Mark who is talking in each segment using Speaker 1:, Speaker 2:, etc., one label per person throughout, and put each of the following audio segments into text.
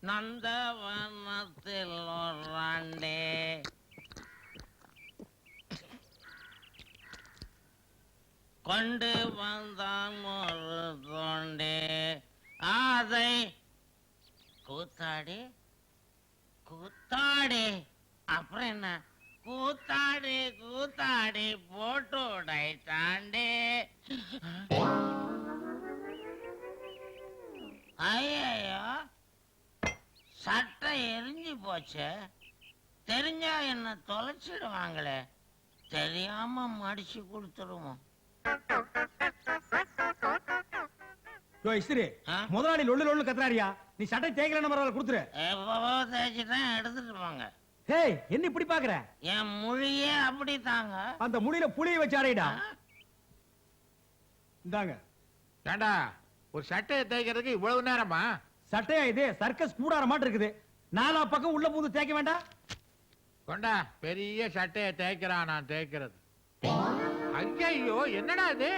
Speaker 1: நந்தவனத்தில் ஒராண்டே கொண்டு வந்தான் ஒரு தோண்டே அதை கூத்தாடி கூத்தாடி அப்புறம் என்ன கூத்தாடி கூத்தாடி போட்டு உடைத்தாண்டே. ஐயோ சட்டை எரிஞ்சு போச்சு. தெரிஞ்சா என்ன தொலைச்சிடுவாங்களே, தெரியாம மடிச்சு கொடுத்துருவோம்.
Speaker 2: முதலாளி லொல்லு லொல்லு கத்துறாரியா? நீ சட்டை தேய்க்கல பரவாயில்ல கொடுத்துரு.
Speaker 1: தேய்ச்சிதான் எடுத்துட்டு போங்க.
Speaker 2: ஏய் என்ன இப்படி பாக்குற?
Speaker 1: என் மொழியே அப்படி தாங்க.
Speaker 2: அந்த மொழியில புளிய வச்சாரேடா. இந்தாங்க.
Speaker 3: ஏண்டா ஒரு சட்டையை தேய்க்கிறதுக்கு இவ்வளவு நேரமா?
Speaker 2: சட்டையா இது? சர்க்கஸ் கூடார மாட்டு இருக்குது. நாலா பக்கம் உள்ள பூந்து தேய்க்க வேண்டாம்.
Speaker 3: கொண்டா பெரிய சட்டையை தேய்க்கிறான் நான் தேய்க்கிறது. ஐயோ என்னடா இது?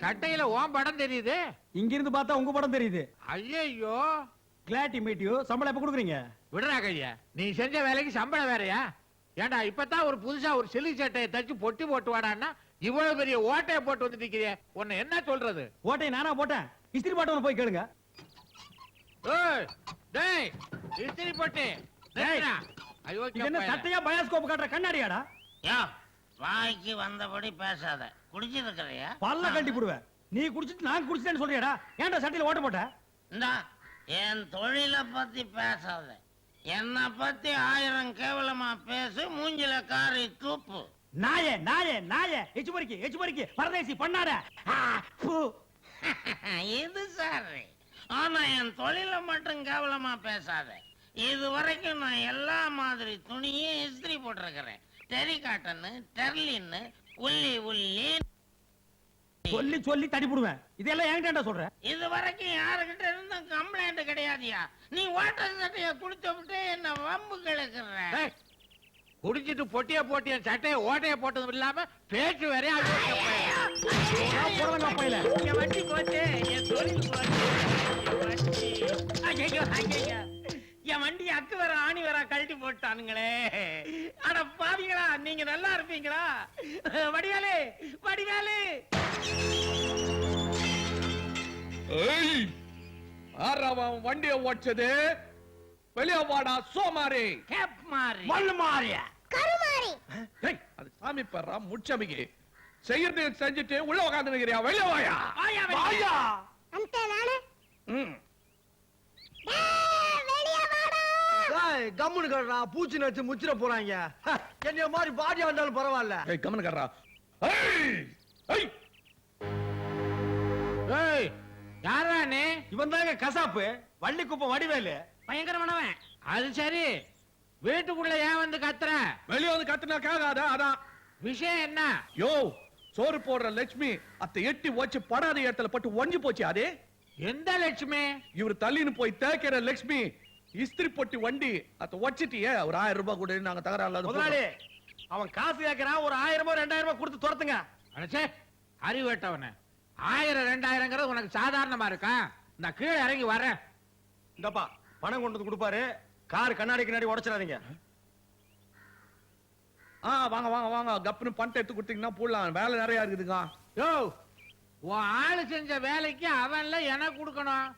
Speaker 3: சட்டையில ஓம் படம் தெரியுது.
Speaker 2: இங்க இருந்து பார்த்தா உங்க படம் தெரியுது.
Speaker 3: ஐயோ
Speaker 2: கிளாட் மீட் யூ. சம்பளம் எப்ப கொடுக்குறீங்க?
Speaker 3: விடுறா கையா, நீ செஞ்ச வேலைக்கு சம்பளம் வேறையா? ஏண்டா இப்பதான் ஒரு புதுசா ஒரு சிலி சட்டையை தச்சு பொட்டி போட்டு வாடான்னா இவ்வளவு பெரிய ஓட்டையை போட்டு வந்து நிக்கிறிய, உன்னை என்ன சொல்றது?
Speaker 2: ஓட்டையை நானா போட்டேன்? இஸ்திரி போட்டவன போய் கேளுங்க.
Speaker 3: ஏய் டேய் இஸ்திரி போட்டு டேய்டா. ஐயோ
Speaker 2: என்ன சட்டையா பயாஸ்கோப் காட்டுற கண்ணாடியாடா?
Speaker 1: யா வாய்க்கு வந்தபடி பேசாத. குடிச்சிருக்கிறியா?
Speaker 2: பல்ல கட்டி போடுவேன். நீ குடிச்சிட்டு நான் குடிச்சிட்டேன்னு சொல்றியாடா? ஏன்டா சட்டையில ஓட்ட போட்ட?
Speaker 1: இந்தா என் தொழிலை பத்தி பேசாத. என்ன பத்தி 1000 கேவலமா பேசு. மூஞ்சில காரி தூப்பு.
Speaker 2: நாயே நாயே நாயே எச்சுபறிக்கு பரதேசி பண்ணாத.
Speaker 1: இது சாரி. ஆனா என் தொழிலை மட்டும் கேவலமா பேசாத. இது வரைக்கும் நான் எல்லா மாதிரி துணியும் இஸ்திரி போட்டிருக்கிறேன். டெரி காட்டன், டெர்லின், உள்ளி உள்ளி
Speaker 2: சொல்லி சொல்லி தடி போடுவேன். இதெல்லாம் என்கிட்ட சொல்ற?
Speaker 1: இது வரைக்கும் யாருகிட்ட இருந்த கம்ப்ளைண்ட் கிடையாதியா? நீ வாட்டர் சட்டைய குடிச்சு விட்டு என்ன வம்பு கிழக்குற.
Speaker 3: குடிச்சிட்டு பொட்டிய போட்டிய சட்டைய ஓட்டைய போட்டதும் இல்லாம பேச்சு வேற.
Speaker 1: வண்டி போச்சு, என் தொழில் போச்சு. என் வண்டி அக்கு வர ஆணி வர கழட்டி போட்டானுங்களே. அட பாவிங்களா, நீங்க நல்லா இருப்பீங்களா? வடிவேலு வடிவேலு.
Speaker 4: வண்டியை ஓடிச்சது வெளியே வாடா. சோமாரி
Speaker 1: கேப் மாறி
Speaker 2: மண்ணு மாறிய
Speaker 5: கருமாரி.
Speaker 4: அது சாமி பெறா முச்சமிக்கு செய்யறது செஞ்சுட்டு உள்ள உட்கார்ந்து நிக்கிறியா? வெளியே வாயா.
Speaker 2: வாயா.
Speaker 5: அந்த நானே
Speaker 2: கம்முனு கட்டுறா. பூச்சி நச்சு முச்சிர போறாங்க. என்ன மாதிரி பாடியா வந்தாலும் பரவாயில்ல.
Speaker 4: கம்முனு கட்டுறா.
Speaker 3: யாரா நீ?
Speaker 2: இவன் தாங்க கசாப்பு. வள்ளி குப்பம் வடிவேலு.
Speaker 1: பயங்கரமானவன்.
Speaker 3: அது சரி, வீட்டுக்குள்ள ஏன் வந்து கத்துற?
Speaker 4: வெளியே வந்து கத்துனா கேட்காத. அதான்
Speaker 3: விஷயம் என்ன?
Speaker 4: யோ சோறு போடுற லட்சுமி அத்தை எட்டி வச்சு படாத இடத்துல பட்டு ஒஞ்சி போச்சு. அதே
Speaker 3: எந்த லட்சுமி?
Speaker 4: இவர் தள்ளின்னு போய் தேக்கிற லட்சுமி. இஸ்திரி பொட்டி வண்டி அத வச்சிட்டியே. ஒரு 1000 ரூபாய் கூட நாங்க தகராறு.
Speaker 2: முதலாளி அவன் காசு கேட்கறான். ஒரு 1000 2000 கொடுத்து துரத்துங்க.
Speaker 3: அடச்சே அறிவேட்டவன. 1000 2000 உனக்கு சாதாரணமா இருக்கா? நான் கீழே இறங்கி வரேன்.
Speaker 2: இந்தப்பா பணம் கொண்டு வந்து கொடுப்பாரு. கார் கண்ணாடி கண்ணாடி உடைச்சிடாதீங்க.
Speaker 4: வாங்க வாங்க வாங்க. கப்புன்னு பணத்தை எடுத்து கொடுத்தீங்கன்னா போடலாம். வேலை நிறைய இருக்குதுங்க.
Speaker 3: யோ உன் ஆளு செஞ்ச வேலைக்கு அவன்ல எனக்கு கொடுக்கணும்.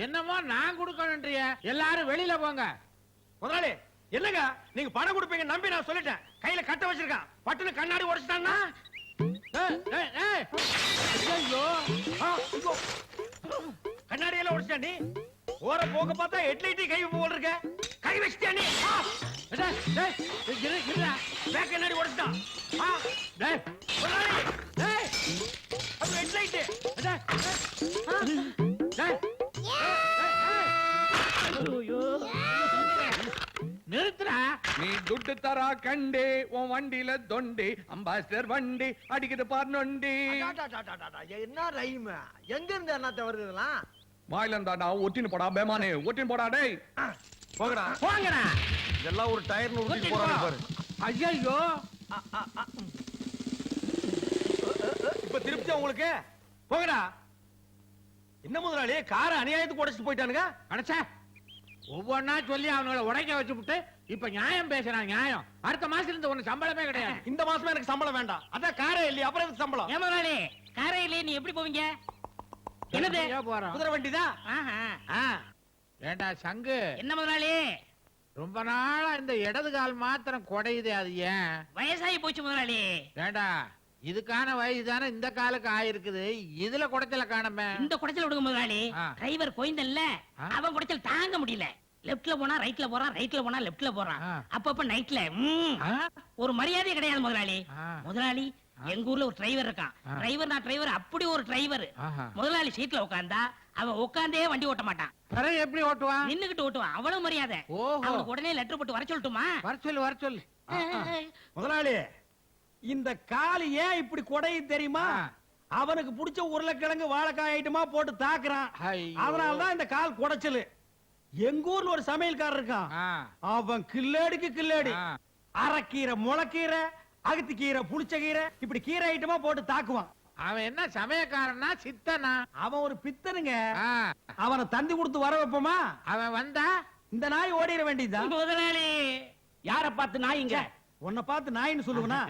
Speaker 3: என்னமோ நான் கொடுக்கணும்ன்றிய. எல்லாரும் வெளியில போங்க.
Speaker 2: முதலாளி என்னங்க நீங்க பணம் கொடுப்பீங்க நம்பி நான் சொல்லிட்டேன். கையில கட்ட வச்சிருக்கான். பட்டுன்னு கண்ணாடி உடைச்சிட்டான்னா
Speaker 3: ஐயோ
Speaker 2: கண்ணாடி எல்லாம் உடைச்சிட்டா. நீ ஓர போக பார்த்தா ஹெட்லைட் கை போல் இருக்க. கை வச்சிட்டியா நீ? பேக் கண்ணாடி உடைச்சிட்டான். அது ஹெட்லைட்.
Speaker 3: நிறுத்துறா.
Speaker 4: நீ துட்டு தரா கண்டே உன் வண்டியில தொண்டி. அம்பாசிடர் வண்டி அடிக்குது பார் நொண்டி.
Speaker 2: என்ன ரைம்? எங்க இருந்து என்னத்த வருது இதெல்லாம்?
Speaker 4: வாயில இருந்தாடா ஒட்டின்னு போடா. பேமானே ஒட்டின்னு போடா. டேய்
Speaker 2: போங்கடா
Speaker 3: போங்கடா.
Speaker 2: இதெல்லாம் ஒரு டயர்னு உருட்டி போறாங்க பாரு.
Speaker 3: ஐயோ
Speaker 2: இப்ப திருப்தியா உங்களுக்கு? போங்கடா. என்ன முதலாளி காரை அநியாயத்துக்கு உடைச்சிட்டு போயிட்டானுங்க.
Speaker 3: அடச்சே ஒவ்வொன்னா சொல்லி அவங்கள உடைக்க வச்சுப்புட்டு இப்ப நியாயம் பேசுறான். நியாயம் அடுத்த மாசத்துல இருந்து ஒண்ணு சம்பளமே கிடையாது.
Speaker 2: இந்த மாசமே எனக்கு சம்பளம் வேண்டாம். அதான் காரே இல்லையா, அப்புறம் எதுக்கு சம்பளம்?
Speaker 6: ஏன் முதலாளி காரையிலே நீ எப்படி போவீங்க? என்னது
Speaker 3: எப்படியோ போறோம்.
Speaker 2: குதிரை வண்டிதான்.
Speaker 6: ஆஹா.
Speaker 3: ஏண்டா சங்கு,
Speaker 6: என்ன முதலாளி
Speaker 3: ரொம்ப நாளா இந்த இடது கால் மாத்திரம் குடையுதே, அது ஏன்?
Speaker 6: வயசாகி போச்சு முதலாளி.
Speaker 3: ஏண்டா இதுக்கான வயசு தானே இந்த காலுக்கு ஆயிருக்குது, இதுல குடைச்சல காணமே.
Speaker 6: இந்த குடைச்சல் விடுங்க முதலாளி.
Speaker 3: ஆ.
Speaker 6: டிரைவர் கோயந்தல்ல,
Speaker 3: ஆ.
Speaker 6: அவன் குடைச்சல் தாங்க முடியல. லெப்ட்ல போனா ரைட்ல போறான், ரைட்ல போனா லெப்ட்ல போறான்.
Speaker 3: ஆ.
Speaker 6: அப்பப்ப நைட்ல
Speaker 3: ஆ?
Speaker 6: ஒரு மரியாதை கிடையாது முதலாளி.
Speaker 3: ஆ.
Speaker 6: முதலாளி எங்க ஊர்ல ஒரு டிரைவர் இருக்கான்.
Speaker 3: ஆ.
Speaker 6: டிரைவர் அப்படி ஒரு டிரைவர்.
Speaker 3: ஆஹா.
Speaker 6: முதலாளி சீட்ல உட்கார்ந்தா அவன் உட்கார்ந்தே வண்டி ஓட்ட மாட்டான்,
Speaker 3: பிறகு எப்படி ஓட்டுவான்?
Speaker 6: நின்னுகிட்டு ஓட்டுவான். அவ்வளவு மரியாதை.
Speaker 3: ஓஹோ.
Speaker 6: அவனுக்கு உடனே லெட்டர் போட்டு வர சொல்லட்டுமா?
Speaker 3: வர சொல்லு வர சொல்லு.
Speaker 2: முதலாளி, இந்த கால் ஏன் இப்படி குடையுது தெரியுமா?
Speaker 3: ஆ.
Speaker 2: அவனுக்கு பிடிச்ச உருளைக்கிழங்கு வாழைக்காய் ஐட்டமா போட்டு தாக்குறான்.
Speaker 3: ஐயோ.
Speaker 2: அதனாலதான் இந்த கால் குடைச்சலு. எங்க ஊர்ல ஒரு சமையல்காரர் இருக்கான்.
Speaker 3: ஆ.
Speaker 2: அவன் கில்லேடிக்கு கில்லேடி.
Speaker 3: ஆ.
Speaker 2: அரைக்கீரை, முளைக்கீரை, அகத்திக்கீரை, புளிச்சக்கீரை, இப்படி கீரை ஐட்டமா போட்டு தாக்குவான்.
Speaker 3: அவன் என்ன சமயக்காரனா சித்தனா?
Speaker 2: அவன் ஒரு பித்தனுங்க.
Speaker 3: ஆ.
Speaker 2: அவனை தந்தி கொடுத்து வர வைப்போமா?
Speaker 3: அவன் வந்தா
Speaker 2: இந்த நாய் ஓடிட வேண்டியதுதான்.
Speaker 6: முதலாளி
Speaker 7: யார பார்த்து நாயிங்க?
Speaker 2: உன்னை பார்த்து நாயின்னு சொல்லுவனா?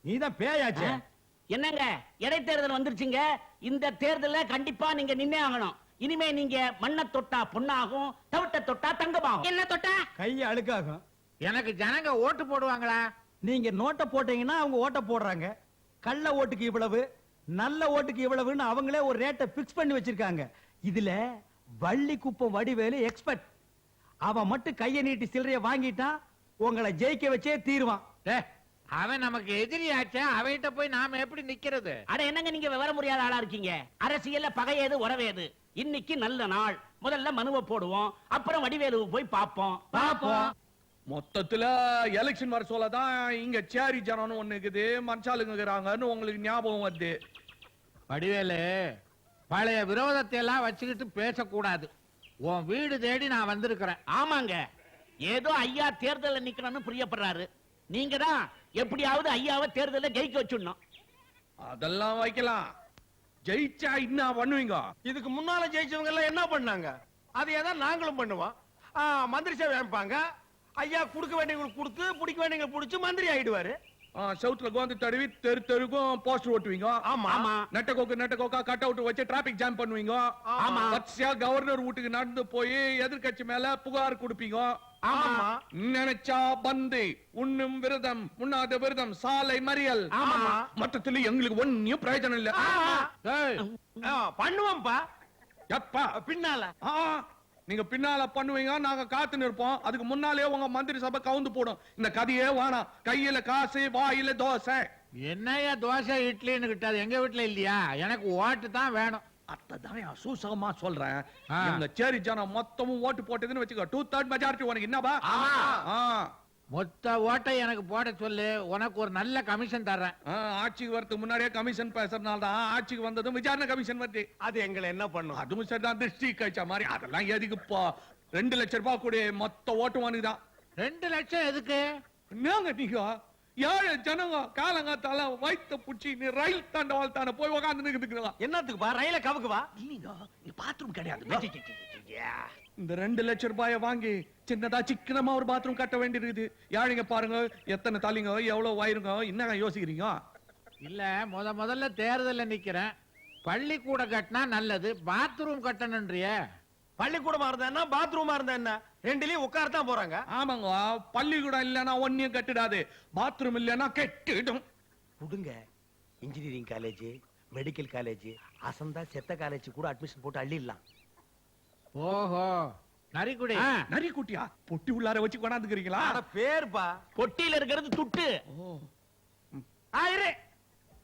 Speaker 2: நீதான் பேயாச்சே.
Speaker 7: என்னங்க இடைத்தேர்தல் வந்துருச்சுங்க. இந்த தேர்தல்ல கண்டிப்பா நீங்க நின்னே ஆகணும். இனிமே நீங்க மண்ணை தொட்டா பொண்ணாகும், தவிட்ட தொட்டா தங்கமாகும்.
Speaker 6: என்ன தொட்டா?
Speaker 2: கையை அழுக்காகும்.
Speaker 3: எனக்கு ஜனங்க ஓட்டு போடுவாங்களா?
Speaker 2: நீங்க நோட்டை போட்டீங்கன்னா அவங்க ஓட்ட போடுறாங்க. கள்ள ஓட்டுக்கு இவ்வளவு, நல்ல ஓட்டுக்கு இவ்வளவுன்னு அவங்களே ஒரு ரேட்டை பிக்ஸ் பண்ணி வச்சிருக்காங்க. இதுல வள்ளி குப்பம் வடிவேலு எக்ஸ்பர்ட். அவன் மட்டும் கையை நீட்டி சில்லறைய வாங்கிட்டா உங்களை ஜெயிக்க வச்சே தீருவான்.
Speaker 3: டே, அவன் நமக்கு எதிரியாச்சே, அவன்கிட்ட போய் நாம எப்படி நிக்கிறது?
Speaker 7: அட என்னங்க நீங்க விவரம் முடியாத ஆளா இருக்கீங்க. அரசியல்ல பகையேது உறவேது. இன்னைக்கு நல்ல நாள். முதல்ல மனுவை போடுவோம், அப்புறம் வடிவேலுவை போய் பாப்போம்.
Speaker 4: மொத்தத்துல எலெக்ஷன் வர சொல்லதான் இங்க சேரி ஜனம்னு ஒண்ணு இருக்குது, மனுஷாளுங்க இருக்கிறாங்கன்னு உங்களுக்கு ஞாபகம் வருது.
Speaker 3: வடிவேலு, பழைய விரோதத்தை எல்லாம் வச்சுக்கிட்டு பேசக்கூடாது. உன் வீடு தேடி நான் வந்திருக்கிறேன்.
Speaker 7: ஆமாங்க, ஏதோ ஐயா தேர்தல்ல நிக்கணும்னு பிரியப்படுறாரு. நீங்க தான் எப்படியாவது ஐயாவை தேர்தல்ல ஜெயிக்க வச்சுடணும்.
Speaker 4: அதெல்லாம் வைக்கலாம். ஜெயிச்சா என்ன பண்ணுவீங்க?
Speaker 2: இதுக்கு முன்னால ஜெயிச்சவங்க எல்லாம் என்ன பண்ணாங்க? அதையே தான் நாங்களும் பண்ணுவோம். மந்திரி சேவை அமைப்பாங்க. ஐயா குடுக்க வேண்டியவங்களுக்கு கொடுத்து, பிடிக்க வேண்டியவங்களுக்கு பிடிச்சு மந்திரி ஆயிடுவாரு.
Speaker 4: சவுத்துல கோந்து தடவி தெரு தெருக்கும் போஸ்டர் ஓட்டுவீங்க.
Speaker 2: ஆமா.
Speaker 7: ஆமா.
Speaker 4: நெட்டக்கோக்கா கட் அவுட் வச்சு டிராபிக் ஜாம் பண்ணுவீங்க.
Speaker 2: ஆமா.
Speaker 4: வரிசையா கவர்னர் வீட்டுக்கு நடந்து போய் எதிர்க்கட்சி மேல புகார் கொடுப்பீங்க.
Speaker 2: ஆமா.
Speaker 4: நினைச்சா பந்து, உண்ணும் விரதம், உண்ணாத விரதம், சாலை மறியல்.
Speaker 2: ஆமா.
Speaker 4: மொத்தத்துல எங்களுக்கு ஒன்னும் பிரயோஜனம் இல்ல.
Speaker 3: ஏய்,
Speaker 2: பண்ணுவோம்ப்பா.
Speaker 4: எப்பா
Speaker 2: பின்னால
Speaker 4: நீங்க பின்னால பண்ணுவீங்க, நாங்க காத்து நிற்போம். அதுக்கு முன்னாலே உங்க மந்திரி சபை கவுந்து போடும். இந்த கதையே வேணாம். கையில காசு, வாயில தோசை.
Speaker 3: என்னய்யா தோசை இட்லின்னு கிட்டாது? எங்க வீட்டுல இல்லையா? எனக்கு ஓட்டு தான் வேணும்.
Speaker 4: அதான் சூசகமா சொல்றேன்.
Speaker 3: ஆ.
Speaker 4: எங்க சேரி ஜனம் மொத்தமும் ஓட்டு போட்டதுன்னு வச்சுக்கோ, 2/3 மெஜாரிட்டி உனக்கு என்னப்பா? ஆ.
Speaker 3: மொத்த ஓட்டை எனக்கு போட சொல்லு, உனக்கு ஒரு நல்ல கமிஷன் தர்றேன்.
Speaker 4: ஆட்சிக்கு வரதுக்கு முன்னாடியே கமிஷன் பேசுறதுனால தான் ஆட்சிக்கு வந்ததும் விசாரணை கமிஷன் வருது.
Speaker 2: அது எங்களை என்ன பண்ணும்?
Speaker 4: அதுவும் சரிதான், திருஷ்டி கழிச்ச மாதிரி. அதெல்லாம் எதுக்குப்பா? 2 லட்சம் ரூபாய் கூட மொத்த ஓட்டு வாங்குதான்.
Speaker 3: 2 லட்சம் எதுக்கு?
Speaker 4: என்னங்க நீங்க ஏழு ஜனங்க காலங்காத்தால வயித்த புடிச்சு நீ ரயில் தாண்டவாள் தானே போய் உக்காந்து நிக்குதுங்களா?
Speaker 2: என்னத்துக்குப்பா? ரயில கவுக்குவா?
Speaker 7: பாத்ரூம் கிடையாது.
Speaker 4: இந்த 2 லட்சம் ரூபாயை வாங்கி சின்னதா சிக்கனமா ஒரு பாத்ரூம் கட்ட வேண்டியிருக்குது. யாழிங்க பாருங்க, எத்தனை தலைங்க, எவ்வளவு வயிறுங்க, என்னங்க யோசிக்கிறீங்க?
Speaker 3: இல்ல, முதல்ல தேர்தல்ல நிக்கிறேன். பள்ளிக்கூடம் கட்டினா நல்லது, பாத்ரூம் கட்டணும்ன்றிய.
Speaker 2: பள்ளிக்கூடமா இருந்தா என்ன, பாத்ரூமா இருந்தா என்ன, ரெண்டுலயும் உட்காரத்தான் போறாங்க.
Speaker 4: ஆமாங்க, பள்ளிக்கூடம் இல்லைன்னா ஒன்னியும் கட்டிடாது, பாத்ரூம் இல்லைன்னா கெட்டிடும்.
Speaker 8: கொடுங்க. இன்ஜினியரிங் காலேஜ், மெடிக்கல் காலேஜ், அசந்தா செத்த காலேஜ் கூட அட்மிஷன் போட்டு அள்ளிடலாம்.
Speaker 3: ஓஹோ, நரிக்குடி.
Speaker 4: நரி குட்டியா? பொட்டி உள்ளார வச்சு கொண்டாந்துக்கிறீங்களா?
Speaker 2: அட பேர்ப்பா.
Speaker 7: பொட்டியில இருக்கிறது துட்டு.
Speaker 2: ஆயிரு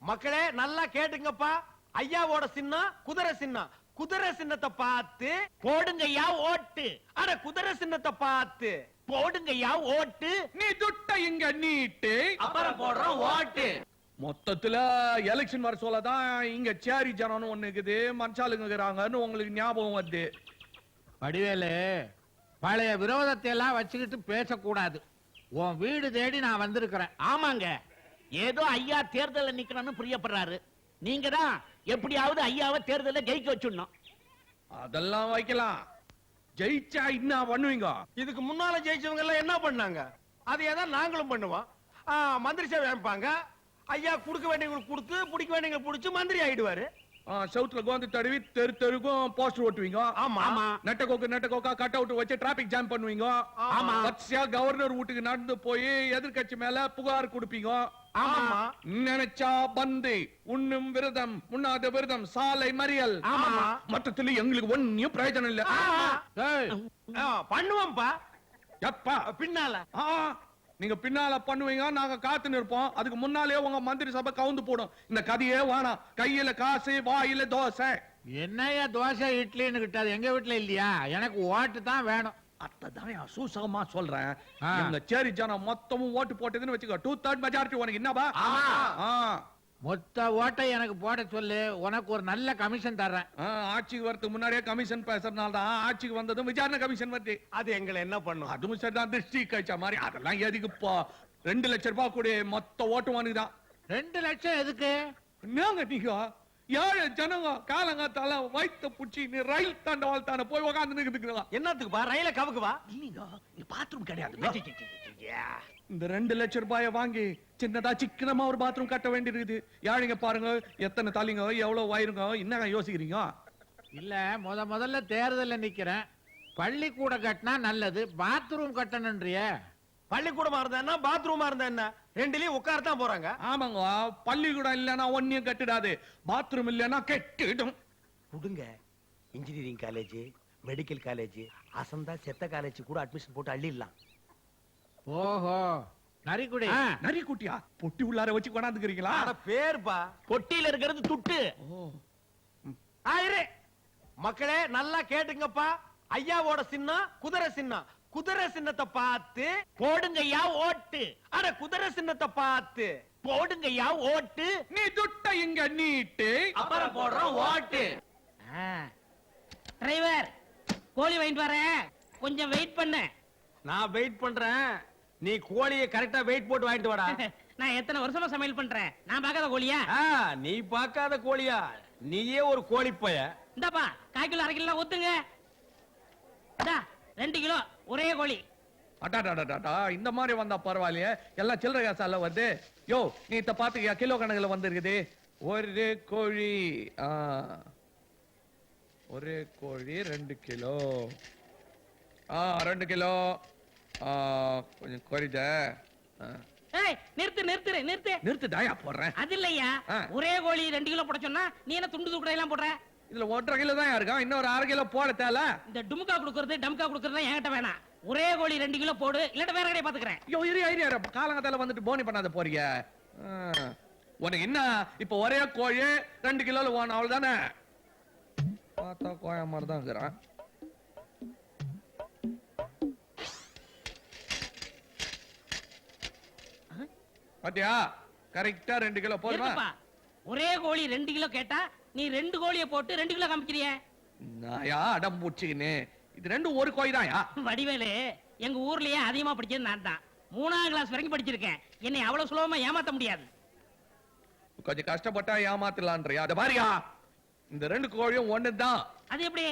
Speaker 2: மக்களே, நல்லா கேட்டுங்கப்பா. ஐயாவோட சின்னம் குதிரை சின்னம். குதிரை சின்னத்தை பார்த்து
Speaker 7: போடுங்கய்யா ஓட்டு.
Speaker 2: அட குதிரை சின்னத்தை பார்த்து
Speaker 7: போடுங்கய்யா ஓட்டு.
Speaker 4: நீ துட்ட இங்க நீட்டு,
Speaker 7: அப்புறம் போடுறோம் ஓட்டு.
Speaker 4: மொத்தத்துல எலெக்ஷன் வர சொல்லதான் இங்க சேரி ஜனம்னு ஒண்ணு இருக்குது, மனுஷாளுங்க இருக்கிறாங்கன்னு உங்களுக்கு ஞாபகம் வருது.
Speaker 3: வடிவேலு, பழைய விரோதத்தை எல்லாம் வச்சுக்கிட்டு பேசக்கூடாது. உன் வீடு தேடி நான் வந்திருக்கிறேன்.
Speaker 7: ஆமாங்க, ஏதோ ஐயா தேர்தல்ல நிக்கணும்னு பிரியப்படுறாரு. நீங்க தான் எப்படியாவது ஐயாவை தேர்தல்ல ஜெயிக்க வச்சுடணும்.
Speaker 4: அதெல்லாம் வைக்கலாம். ஜெயிச்சா என்ன பண்ணுவீங்க?
Speaker 8: இதுக்கு முன்னால ஜெயிச்சவங்க எல்லாம் என்ன பண்ணாங்க? அதே தான் நாங்களும் பண்ணுவோம். மந்திரி சேவை அமைப்பாங்க. ஐயா குடுக்க வேண்டியவங்களுக்கு கொடுத்து பிடிக்க வேண்டியவங்களுக்கு பிடிச்சு மந்திரி ஆயிடுவாரு.
Speaker 4: சவுத்துல கோந்து தடவி தெரு தெருக்கும் போஸ்டர் ஓட்டுவீங்க.
Speaker 8: ஆமா.
Speaker 4: நெட்ட கோக்கா கட் அவுட் வச்சு டிராபிக் ஜாம் பண்ணுவீங்க.
Speaker 8: ஆமா.
Speaker 4: வரிசையா கவர்னர் வீட்டுக்கு நடந்து போய் எதிர்க்கட்சி மேல புகார் கொடுப்பீங்க.
Speaker 8: ஆமா.
Speaker 4: நினைச்சா பந்து உண்ணும் விரதம் உண்ணாத விரதம் சாலை மறியல்.
Speaker 8: ஆமா.
Speaker 4: மொத்தத்துல எங்களுக்கு ஒன்னும் பிரயோஜனம் இல்ல. ஏய்,
Speaker 8: பண்ணுவோம்ப்பா.
Speaker 4: எப்பா
Speaker 8: பின்னால
Speaker 4: நீங்க பின்னால பண்ணுவீங்க, நாங்க காத்து நிற்போம். அதுக்கு முன்னாலே உங்க மந்திரி சபை கவுந்து போடும். இந்த கதையே வேணாம். கையில காசு வாயில தோசை.
Speaker 3: என்னையா தோசை இட்லின்னு கிட்டாது எங்க வீட்டுல இல்லையா? எனக்கு ஓட்டு தான் வேணும்.
Speaker 4: அதான் சூசகமா சொல்றேன்.
Speaker 3: ஆ.
Speaker 4: எங்க சேரி ஜனம் மொத்தமும் ஓட்டு போட்டதுன்னு வச்சுக்கோ, 2/3 மெஜாரிட்டி உனக்கு என்னப்பா? ஆ.
Speaker 3: மொத்த ஓட்டை எனக்கு போட சொல்லு, உனக்கு ஒரு நல்ல கமிஷன் தர்றேன்.
Speaker 4: ஆட்சிக்கு வரதுக்கு முன்னாடியே கமிஷன் பேசுறதுனால தான் ஆட்சிக்கு வந்ததும் விசாரணை கமிஷன் வருது.
Speaker 8: அது எங்களை என்ன பண்ணும்?
Speaker 4: அதுவும் சரிதான், திருஷ்டி கழிச்ச மாதிரி. அதெல்லாம் எதுக்குப்பா? 2 லட்சம் ரூபாய் கூட மொத்த ஓட்டு வாங்குதான்.
Speaker 3: 2 லட்சம் எதுக்கு?
Speaker 4: என்னங்க நீங்க ஏழு ஜனங்க காலங்காத்தால வயித்த புடிச்சு நீ ரயில் தாண்டவாள் தானே போய் உக்காந்து நிக்குதுங்களா?
Speaker 8: என்னத்துக்குப்பா? ரயில கவுக்குவா?
Speaker 4: இல்லீங்க, இங்க பாத்ரூம் கிடையாது. இந்த 2 லட்சம் ரூபாய வாங்கி சின்னதா சிக்கனமா ஒரு பாத்ரூம் கட்ட வேண்டியிருக்குது. யாழிங்க பாருங்க, எத்தனை தலைங்க எவ்வளவு வயிறுங்க. என்னங்க யோசிக்கிறீங்க?
Speaker 3: இல்ல முதல்ல தேர்தல்ல நிக்கிறேன். பள்ளிக்கூட கட்டினா நல்லது, பாத்ரூம் கட்டணும்ன்றிய.
Speaker 8: பள்ளிக்கூடமா இருந்தா என்ன, பாத்ரூமா இருந்தா என்ன, ரெண்டுலயும் உட்காரத்தான் போறாங்க.
Speaker 4: ஆமாங்க, பள்ளிக்கூடம் இல்லன்னா ஒன்னியும் கட்டிடாது, பாத்ரூம் இல்லன்னா கெட்டிடும்.
Speaker 8: கொடுங்க. இன்ஜினியரிங் காலேஜ், மெடிக்கல் காலேஜ், அசந்தா செத்த காலேஜ் கூட அட்மிஷன் போட்டு அள்ளிடலாம்.
Speaker 3: ஓஹோ, நரிக்குடி.
Speaker 4: நரிக்குட்டியா? பொட்டி உள்ளார வச்சு கொண்டாந்துக்கிறீங்களா?
Speaker 8: பேர்பா.
Speaker 7: பொட்டியில இருக்கிறது துட்டு.
Speaker 8: மக்களே நல்லா கேட்டுங்கப்பா. ஐயாவோட சின்னம் குதிரை சின்னம். குதிரை சின்னத்தை பார்த்து
Speaker 7: போடுங்கய்யா ஓட்டு.
Speaker 8: அட குதிரை சின்னத்தை பார்த்து
Speaker 7: போடுங்கய்யா ஓட்டு.
Speaker 4: நீ துட்ட இங்க நீட்டு,
Speaker 8: அப்புறம் போடுறோம் ஓட்டு.
Speaker 6: டிரைவர், கோழி வாங்கிட்டு வரேன், கொஞ்சம் வெயிட் பண்ணு.
Speaker 8: நான் வெயிட் பண்றேன். நீ கோழியை கரெக்டா வெயிட் போட்டு வாங்கிட்டு வாடா.
Speaker 6: நான் எத்தனை வருஷமா சமையல் பண்றேன், நான் பார்க்காத கோழியா?
Speaker 8: நீ பார்க்காத கோழியா? நீயே ஒரு கோழி பைய.
Speaker 6: இந்தாப்பா, 1/4 கிலோ 1/2 கிலோ ஊத்துங்க. 2 கிலோ ஒரே கோழி.
Speaker 4: அடாடாடாடா, இந்த மாதிரி வந்தா பரவாயில்லையே. எல்லாம் சில்லறை காசால வருது. யோ, நீ இத பாத்துக்கியா? கிலோ கணக்குல வந்திருக்குது. ஒரு கோழி, ஒரு கோழி 2 கிலோ. 2 கிலோ. கொஞ்சம் குறைஞ்ச.
Speaker 6: ஏய், நிறுத்து.
Speaker 4: நிறுத்துதாயா போடுறேன்.
Speaker 6: அது இல்லையா, ஒரே கோழி 2 கிலோ போட சொன்னா நீ என்ன துண்டு துக்கடை எல்லாம் போடுற?
Speaker 4: இதுல 1.5 கிலோ தான் இருக்கான், இன்னொரு 1/2 கிலோ போட தேல.
Speaker 6: இந்த டுமுக்கா குடுக்கறது டம்கா குடுக்கறது என்கிட்ட வேணாம். ஒரே கோழி 2 கிலோ போடு, இல்லாட்ட வேற கடையை பாத்துக்கிறேன்.
Speaker 4: ஐயோ, இரு காலங்கத்தால வந்துட்டு போனி பண்ணாத போறீங்க. உனக்கு என்ன இப்ப ஒரே கோழி 2 கிலோல ஓன அவ்வளவுதானே? பார்த்தா கோயா மாதிரி தான் இருக்கிறான். பாத்தியா, கரெக்டா 2 கிலோ போதுமா?
Speaker 6: இருக்குப்பா. ஒரே கோழி 2 கிலோ கேட்டா நீ 2 கோழியை போட்டு 2 கிலோ காமிக்கிறிய.
Speaker 4: நாயா அடம் பூச்சிக்கின்னு, இது 2 ஒரு கோழி தான்யா.
Speaker 6: வடிவேலு, எங்க ஊர்லயே அதிகமா படிச்சது நான் தான். 3ஆம் கிளாஸ் வரைக்கும் படிச்சிருக்கேன். என்னை அவ்வளவு சுலபமா ஏமாத்த முடியாது.
Speaker 4: கொஞ்சம் கஷ்டப்பட்டா ஏமாத்தலான்றியா? அத பாரியா, இந்த 2 கோழியும் ஒண்ணுதான்.
Speaker 6: அது எப்படி?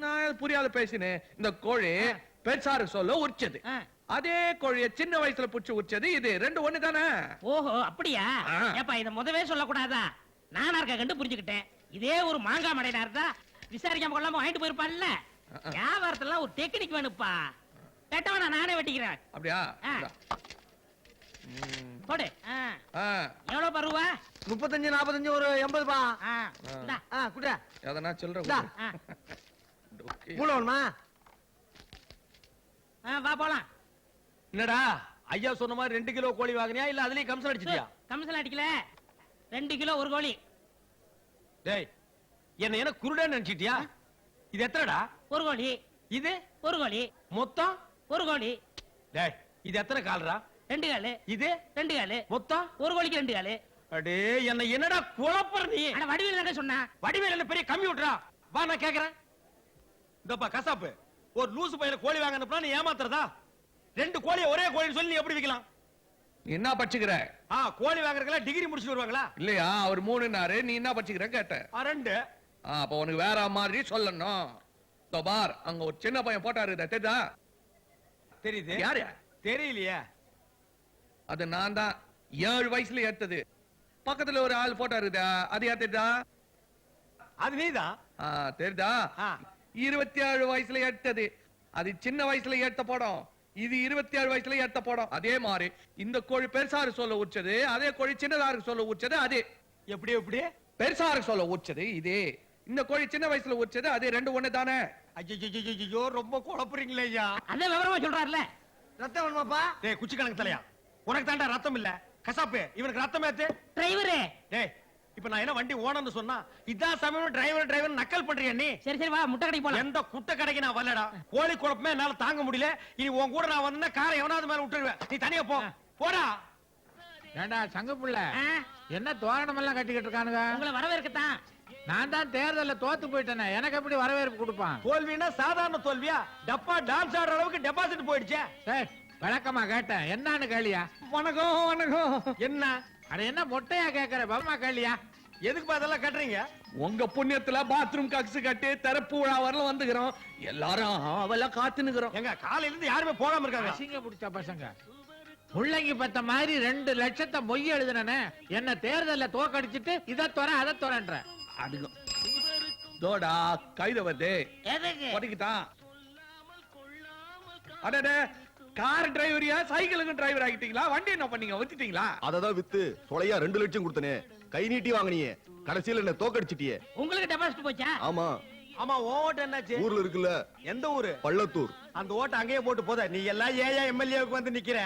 Speaker 4: நான் புரியாத பேசினேன். இந்த கோழி பெருசாரு சொல்ல உரிச்சது, அதே கோழிய சின்ன வயசுல புடிச்சு உரிச்சது. இது 2 ஒண்ணு தானே?
Speaker 6: ஓஹோ, அப்படியா? ஏப்பா, இத முதவே சொல்லக்கூடாதா? நானா இருக்க கண்டு புரிஞ்சுக்கிட்டேன். இதே ஒரு மாங்காய் மடையில இருந்தா விசாரிக்காம கொள்ளாம வாங்கிட்டு போயிருப்பான்ல. வியாபாரத்துல ஒரு டெக்னிக் வேணுப்பா. வெட்டவனா நானே வெட்டிக்கிறேன்.
Speaker 4: அப்படியா?
Speaker 6: போடு. எவ்வளவு பருவா?
Speaker 8: 35 45 ஒரு 80 பா. குடுடா.
Speaker 4: எதனா சில்லற
Speaker 8: மூலவன்மா.
Speaker 6: வா போலாம்.
Speaker 8: என்னடா ஐயா சொன்ன மாதிரி 2 கிலோ கோழி வாங்குனியா இல்ல அதுலயே கமிஷன் அடிச்சிட்டியா?
Speaker 6: கமிஷன் அடிக்கல, 2 கிலோ ஒரு கோழி.
Speaker 8: டேய், என்ன குருடன்னு நினைச்சிட்டியா? இது எத்தனைடா?
Speaker 6: ஒரு கோழி.
Speaker 8: இது
Speaker 6: ஒரு கோழி.
Speaker 8: மொத்தம்
Speaker 6: ஒரு கோழி.
Speaker 8: டேய், இது எத்தனை கால்ரா?
Speaker 6: 2 காலு.
Speaker 8: இது
Speaker 6: 2 காலு.
Speaker 8: மொத்தம்
Speaker 6: ஒரு கோழிக்கு 2 காலு.
Speaker 8: அடே, என்னடா குழப்பற நீ?
Speaker 6: அட வடிவேல் என்ன சொன்னா?
Speaker 8: வடிவேல் என்ன பெரிய கம்ப்யூட்டரா? வா, நான் கேக்குறேன். இந்தப்பா கசாப்பு, ஒரு லூசு பையல கோழி வாங்க அனுப்புனா நீ ஏமாத்துறதா? 2 கோழியை ஒரே கோழின்னு சொல்லி நீ எப்படி விக்கலாம்?
Speaker 4: என்ன படிச்சுக்கிற?
Speaker 8: கோழி வாங்குறதுல டிகிரி முடிச்சுட்டு வருவாங்களா?
Speaker 4: இல்லையா, அவர் 3னாரு, நீ என்ன படிச்சுக்கிற கேட்ட?
Speaker 8: 2.
Speaker 4: அப்ப உனக்கு வேற மாதிரி சொல்லணும். இதோ பார் அங்க ஒரு சின்ன பையன் போட்டாரு தெரியுதா?
Speaker 8: தெரியுது
Speaker 4: யாரு?
Speaker 8: தெரியலையே.
Speaker 4: அது நான் தான் 7 வயசுல ஏத்தது. பக்கத்துல ஒரு ஆள் போட்டாரு அது யார் தெரியுதா?
Speaker 8: அது நீதான்.
Speaker 4: தெரியுதா? 27 வயசுல ஏத்தது. அது சின்ன வயசுல ஏத்த படம். இது 27 வயசுல ஏத்த படம். அதே மாதிரி இந்த கோழி பெருசாரு சொல்ல உச்சது, அதே கோழி சின்னதாருக்கு சொல்ல உச்சது. அதே
Speaker 8: எப்படி எப்படி?
Speaker 4: பெருசாருக்கு சொல்ல உச்சது இதே, இந்த கோழி சின்ன வயசுல உச்சது. அதே ரெண்டு ஒண்ணு தானே?
Speaker 8: ஐயோ ரொம்ப குழப்புறீங்களே ஐயா.
Speaker 6: அதான் விவரமா சொல்றாருல.
Speaker 8: ரத்தம் வேணுமாப்பா? டேய் குச்சி கணக்கு தலையா, உனக்கு தாண்டா ரத்தம் இல்ல கசாப்பு, இவனுக்கு ரத்தம் ஏத்து.
Speaker 6: டிரைவரே,
Speaker 8: டேய் இப்ப நான் என்ன வண்டி ஓனர்னு சொன்னா இதான் சமயம் டிரைவர் நக்கல் பண்றியா நீ?
Speaker 6: சரி சரி வா முட்டை கடைக்கு போலாம்.
Speaker 8: எந்த குட்டை கடைக்கு நான் வரலடா. கோழி குழப்பமே என்னால தாங்க முடியல. இனி உன் கூட நான் வந்தா காரை எவனாவது மேல விட்டுருவேன். நீ தனியா போ. போடா.
Speaker 3: ஏண்டா சங்க புள்ள,
Speaker 6: ஆ,
Speaker 3: என்ன தோரணம் எல்லாம் கட்டிக்கிட்டு இருக்கானுங்க?
Speaker 6: உங்களை வரவேற்கத்தான்.
Speaker 3: நான் தான் தேர்தல்ல தோத்து போயிட்டேனே, எனக்கு எப்படி வரவேற்பு கொடுப்பான்?
Speaker 8: தோல்வினா சாதாரண தோல்வியா? டப்பா டான்ஸ் ஆடுற அளவுக்கு டெபாசிட் போயிடுச்சே.
Speaker 3: சரி விளக்கமா கேட்டேன், என்னன்னு கேளியா?
Speaker 8: வணக்கம் வணக்கம். என்ன
Speaker 3: அட என்ன மொட்டையா கேக்குற, பம்மா கேளியா?
Speaker 8: எதுக்கு அதெல்லாம் கட்டுறீங்க?
Speaker 4: உங்க புண்ணியத்துல பாத்ரூம் கக்ஸ் கட்டி திறப்பு விழா வரல வந்துக்கிறோம். எல்லாரும் அவெல்லாம் காத்துனுக்குறோம்.
Speaker 8: எங்க காலையில இருந்து யாருமே போகாம இருக்காங்க.
Speaker 3: அசிங்க பிடிச்ச பசங்க. முள்ளங்கி பத்த மாதிரி 2 லட்சத்தை மொய் எழுதுனே, என்ன தேர்தல்ல தோக்கடிச்சிட்டு இதை துற அதை துறன்ற.
Speaker 4: அதுக்கும் தோடா கைத வருது
Speaker 1: எதுக்கு?
Speaker 4: ஒட்டிக்கிட்டான். அடடே, கார் டிரைவரியா சைக்கிளுக்கு டிரைவர் ஆகிட்டீங்களா? வண்டி என்ன பண்ணீங்க, வித்துட்டீங்களா?
Speaker 9: அததான் வித்து சொலையா 2 லட்சம் கொடுத்தனே, கை நீட்டி வாங்கினியே, கடைசியில என்ன தோக்கடிச்சிட்டியே.
Speaker 6: உங்களுக்கு டெபாசிட் போச்சா?
Speaker 9: ஆமா,
Speaker 8: ஆமா உன் ஓட்டு என்னாச்சு?
Speaker 9: ஊர்ல இருக்குல்ல
Speaker 8: எந்த ஊரு?
Speaker 9: பள்ளத்தூர்.
Speaker 8: அந்த ஓட்டு அங்கேயே போட்டு போத. நீ எல்லாம் ஏயா எம்எல்ஏவுக்கு வந்து நிக்கிற.